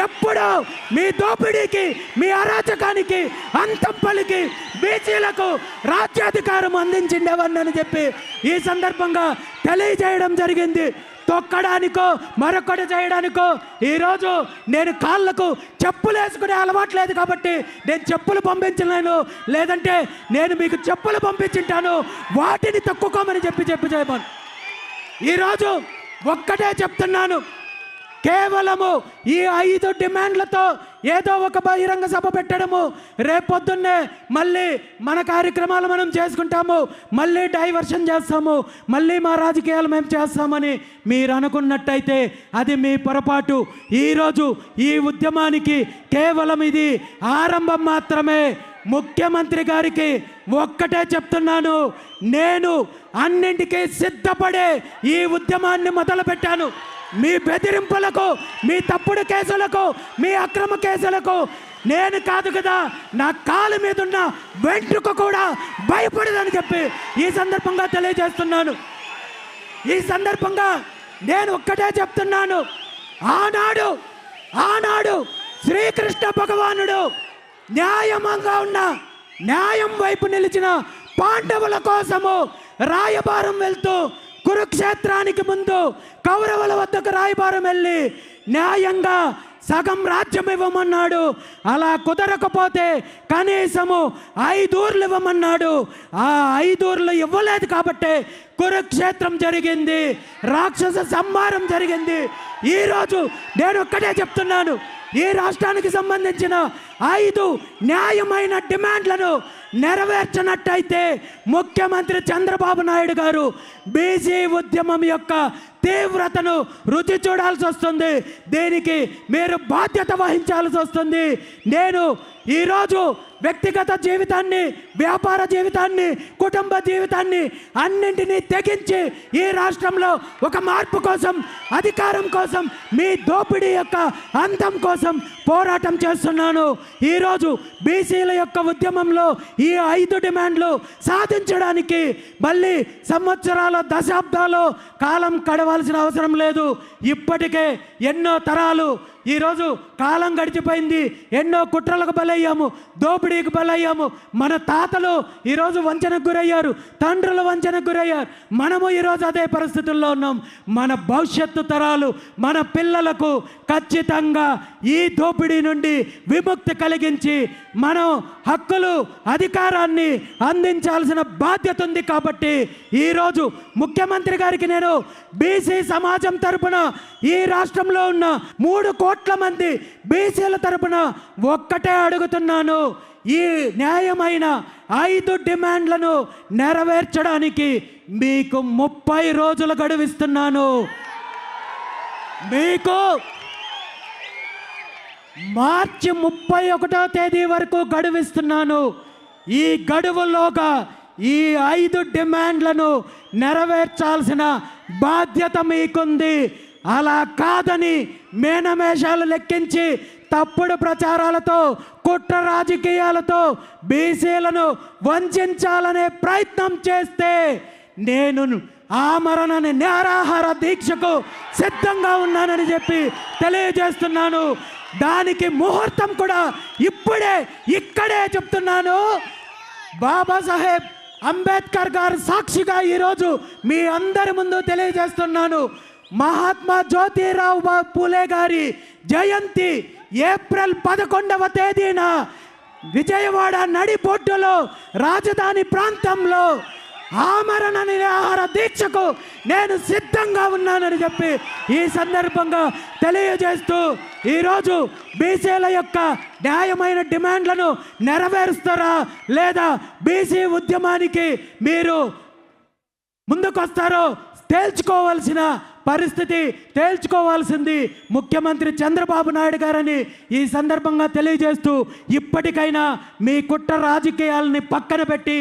ఎప్పుడు మీ దోపిడీకి, మీ అరాచకానికి అంతం పలికి బీసీలకు రాజ్యాధికారం అందించిండేవాడిని చెప్పి ఈ సందర్భంగా తెలియజేయడం జరిగింది. తొక్కడానికో మరొకటి చేయడానికో ఈరోజు నేను కాళ్ళకు చెప్పులు వేసుకునే అలవాట్లేదు కాబట్టి నేను చెప్పులు పంపించలేను, లేదంటే నేను మీకు చెప్పులు పంపించుంటాను, వాటిని తొక్కుకోమని చెప్పి చేయమని ఈరోజు ఒక్కటే చెప్తున్నాను. కేవలము ఈ 5 డిమాండ్లతో ఏదో ఒక బహిరంగ సభ పెట్టడము, రేపొద్దున్నే మళ్ళీ మన కార్యక్రమాలు మనం చేసుకుంటాము, మళ్ళీ డైవర్షన్ చేస్తాము, మళ్ళీ మా రాజకీయాలు మేము చేస్తామని మీరు అనుకున్నట్టయితే అది మీ పొరపాటు. ఈరోజు ఈ ఉద్యమానికి కేవలం ఇది ఆరంభం మాత్రమే. ముఖ్యమంత్రి గారికి ఒక్కటే చెప్తున్నాను, నేను అన్నింటికీ సిద్ధపడే ఈ ఉద్యమాన్ని మొదలుపెట్టాను. మీ బెదిరింపులకు, మీ తప్పుడు కేసులకు, మీ అక్రమ కేసులకు నేను కాదు కదా, నా కాలు మీద ఉన్న వెంట్రుక కూడా భయపడదని చెప్పి ఈ సందర్భంగా తెలియజేస్తున్నాను. ఈ సందర్భంగా నేను ఒక్కటే చెప్తున్నాను, ఆనాడు శ్రీకృష్ణ భగవానుడు న్యాయంగా ఉన్న, న్యాయం వైపు నిలిచిన పాండవుల కోసము రాయబారం వెళ్తూ కురుక్షేత్రానికి ముందు కౌరవుల వద్దకు రాయబారం వెళ్ళి న్యాయంగా సగం రాజ్యం ఇవ్వమన్నాడు. అలా కుదరకపోతే కనీసము 5 ఊర్లు ఇవ్వమన్నాడు. ఆ 5 ఊర్లు ఇవ్వలేదు కాబట్టి కురుక్షేత్రం జరిగింది, రాక్షస సంహారం జరిగింది. ఈరోజు నేను ఒక్కటే చెప్తున్నాను, ఈ రాష్ట్రానికి సంబంధించిన 5 న్యాయమైన డిమాండ్లను నెరవేర్చినట్టయితే ముఖ్యమంత్రి చంద్రబాబు నాయుడు గారు బీసీ ఉద్యమం యొక్క తీవ్రతను రుచి చూడాల్సి వస్తుంది. దీనికి మీరు బాధ్యత వహించాల్సి వస్తుంది. నేను ఈరోజు వ్యక్తిగత జీవితాన్ని, వ్యాపార జీవితాన్ని, కుటుంబ జీవితాన్ని అన్నింటినీ తెగించి ఈ రాష్ట్రంలో ఒక మార్పు కోసం, అధికారం కోసం, మీ దోపిడీ యొక్క అంతం కోసం పోరాటం చేస్తున్నాను. ఈరోజు బీసీల యొక్క ఉద్యమంలో ఈ 5 డిమాండ్లు సాధించడానికి మళ్ళీ సంవత్సరాలు దశాబ్దాలు కాలం గడవాల్సిన అవసరం లేదు. ఇప్పటికే ఎన్నో తరాలు ఈరోజు కాలం గడిచిపోయింది. ఎన్నో కుట్రలకు బలయ్యాము, దోపిడీకి బలయ్యాము. మన తాతలు ఈరోజు వంచనకు గురయ్యారు, తండ్రులు వంచనకు గురయ్యారు. మనము ఈరోజు అదే పరిస్థితుల్లో ఉన్నాం. మన భవిష్యత్తు తరాలు, మన పిల్లలకు ఖచ్చితంగా ఈ దోపిడీ నుండి విముక్తి కలిగించి మనం హక్కులు, అధికారాన్ని అందించాల్సిన బాధ్యత ఉంది. కాబట్టి ఈరోజు ముఖ్యమంత్రి గారికి నేను బీసీ సమాజం తరపున, ఈ రాష్ట్రంలో ఉన్న 3 కోట్ల మంది బీసీల తరపున ఒక్కటే అడుగుతున్నాను. ఈ న్యాయమైన 5 డిమాండ్లను నెరవేర్చడానికి మీకు 30 రోజులు గడువిస్తున్నాను. మీకు మార్చి 31వ తేదీ వరకు గడువిస్తున్నాను. ఈ గడువులోగా ఈ 5 డిమాండ్లను నెరవేర్చాల్సిన బాధ్యత మీకుంది. అలా కాదని మేనమేషాలు లెక్కించి తప్పుడు ప్రచారాలతో, కుట్ర రాజకీయాలతో బీసీలను వంచాలనే ప్రయత్నం చేస్తే నేను ఆమరణ నిరాహార దీక్షకు సిద్ధంగా ఉన్నానని చెప్పి తెలియజేస్తున్నాను. దానికి ముహూర్తం కూడా ఇప్పుడే ఇక్కడే చెప్తున్నాను. బాబాసాహెబ్ అంబేద్కర్ గారు సాక్షిగా ఈరోజు మీ అందరి ముందు తెలియజేస్తున్నాను. మహాత్మా జ్యోతిరావు పూలే గారి జయంతి ఏప్రిల్ 11వ తేదీన విజయవాడ నడిబొడ్డులో రాజధాని ప్రాంతంలో ఆమరణ నిరాహార దీక్షకు నేను సిద్ధంగా ఉన్నానని చెప్పి ఈ సందర్భంగా తెలియజేస్తూ, ఈరోజు బీసీల యొక్క న్యాయమైన డిమాండ్లను నెరవేరుస్తారా లేదా బీసీ ఉద్యమానికి మీరు ముందుకొస్తారో తేల్చుకోవాల్సింది ముఖ్యమంత్రి చంద్రబాబు నాయుడు గారని ఈ సందర్భంగా తెలియజేస్తూ, ఇప్పటికైనా మీ కుట్ర రాజకీయాలని పక్కన పెట్టి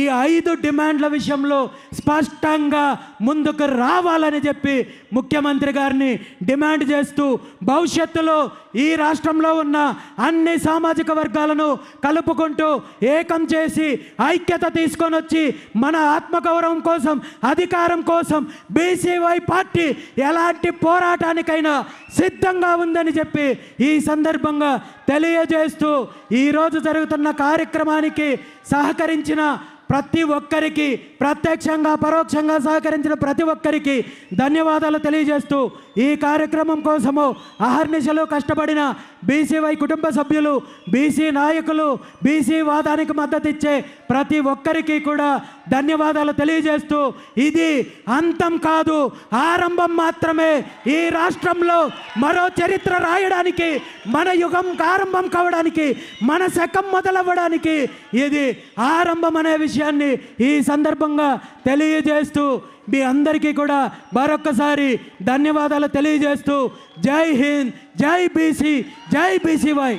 ఈ 5 డిమాండ్ల విషయంలో స్పష్టంగా ముందుకు రావాలని చెప్పి ముఖ్యమంత్రి గారిని డిమాండ్ చేస్తూ, భవిష్యత్తులో ఈ రాష్ట్రంలో ఉన్న అన్ని సామాజిక వర్గాలను కలుపుకుంటూ ఏకం చేసి ఐక్యత తీసుకొని వచ్చి మన ఆత్మగౌరవం కోసం, అధికారం కోసం బీసీవై పార్టీ ఎలాంటి పోరాటానికైనా సిద్ధంగా ఉందని చెప్పి ఈ సందర్భంగా తెలియజేస్తూ, ఈరోజు జరుగుతున్న కార్యక్రమానికి సహకరించిన ప్రతి ఒక్కరికి, ప్రత్యక్షంగా పరోక్షంగా సహకరించిన ప్రతి ఒక్కరికి ధన్యవాదాలు తెలియజేస్తూ, ఈ కార్యక్రమం కోసము అహర్నిశలు కష్టపడిన బీసీవై కుటుంబ సభ్యులు, బీసీ నాయకులు, బీసీ వాదానికి మద్దతు ఇచ్చే ప్రతి ఒక్కరికి కూడా ధన్యవాదాలు తెలియజేస్తూ, ఇది అంతం కాదు, ఆరంభం మాత్రమే. ఈ రాష్ట్రంలో మరో చరిత్ర రాయడానికి, మన యుగం ఆరంభం కావడానికి, మన శకం మొదలవ్వడానికి ఇది ఆరంభం అనే విషయాన్ని ఈ సందర్భంగా తెలియజేస్తూ, మీ అందరికీ కూడా మరొక్కసారి ధన్యవాదాలు తెలియజేస్తూ, జై హింద్, జై బీసీ, జై బీసీవై.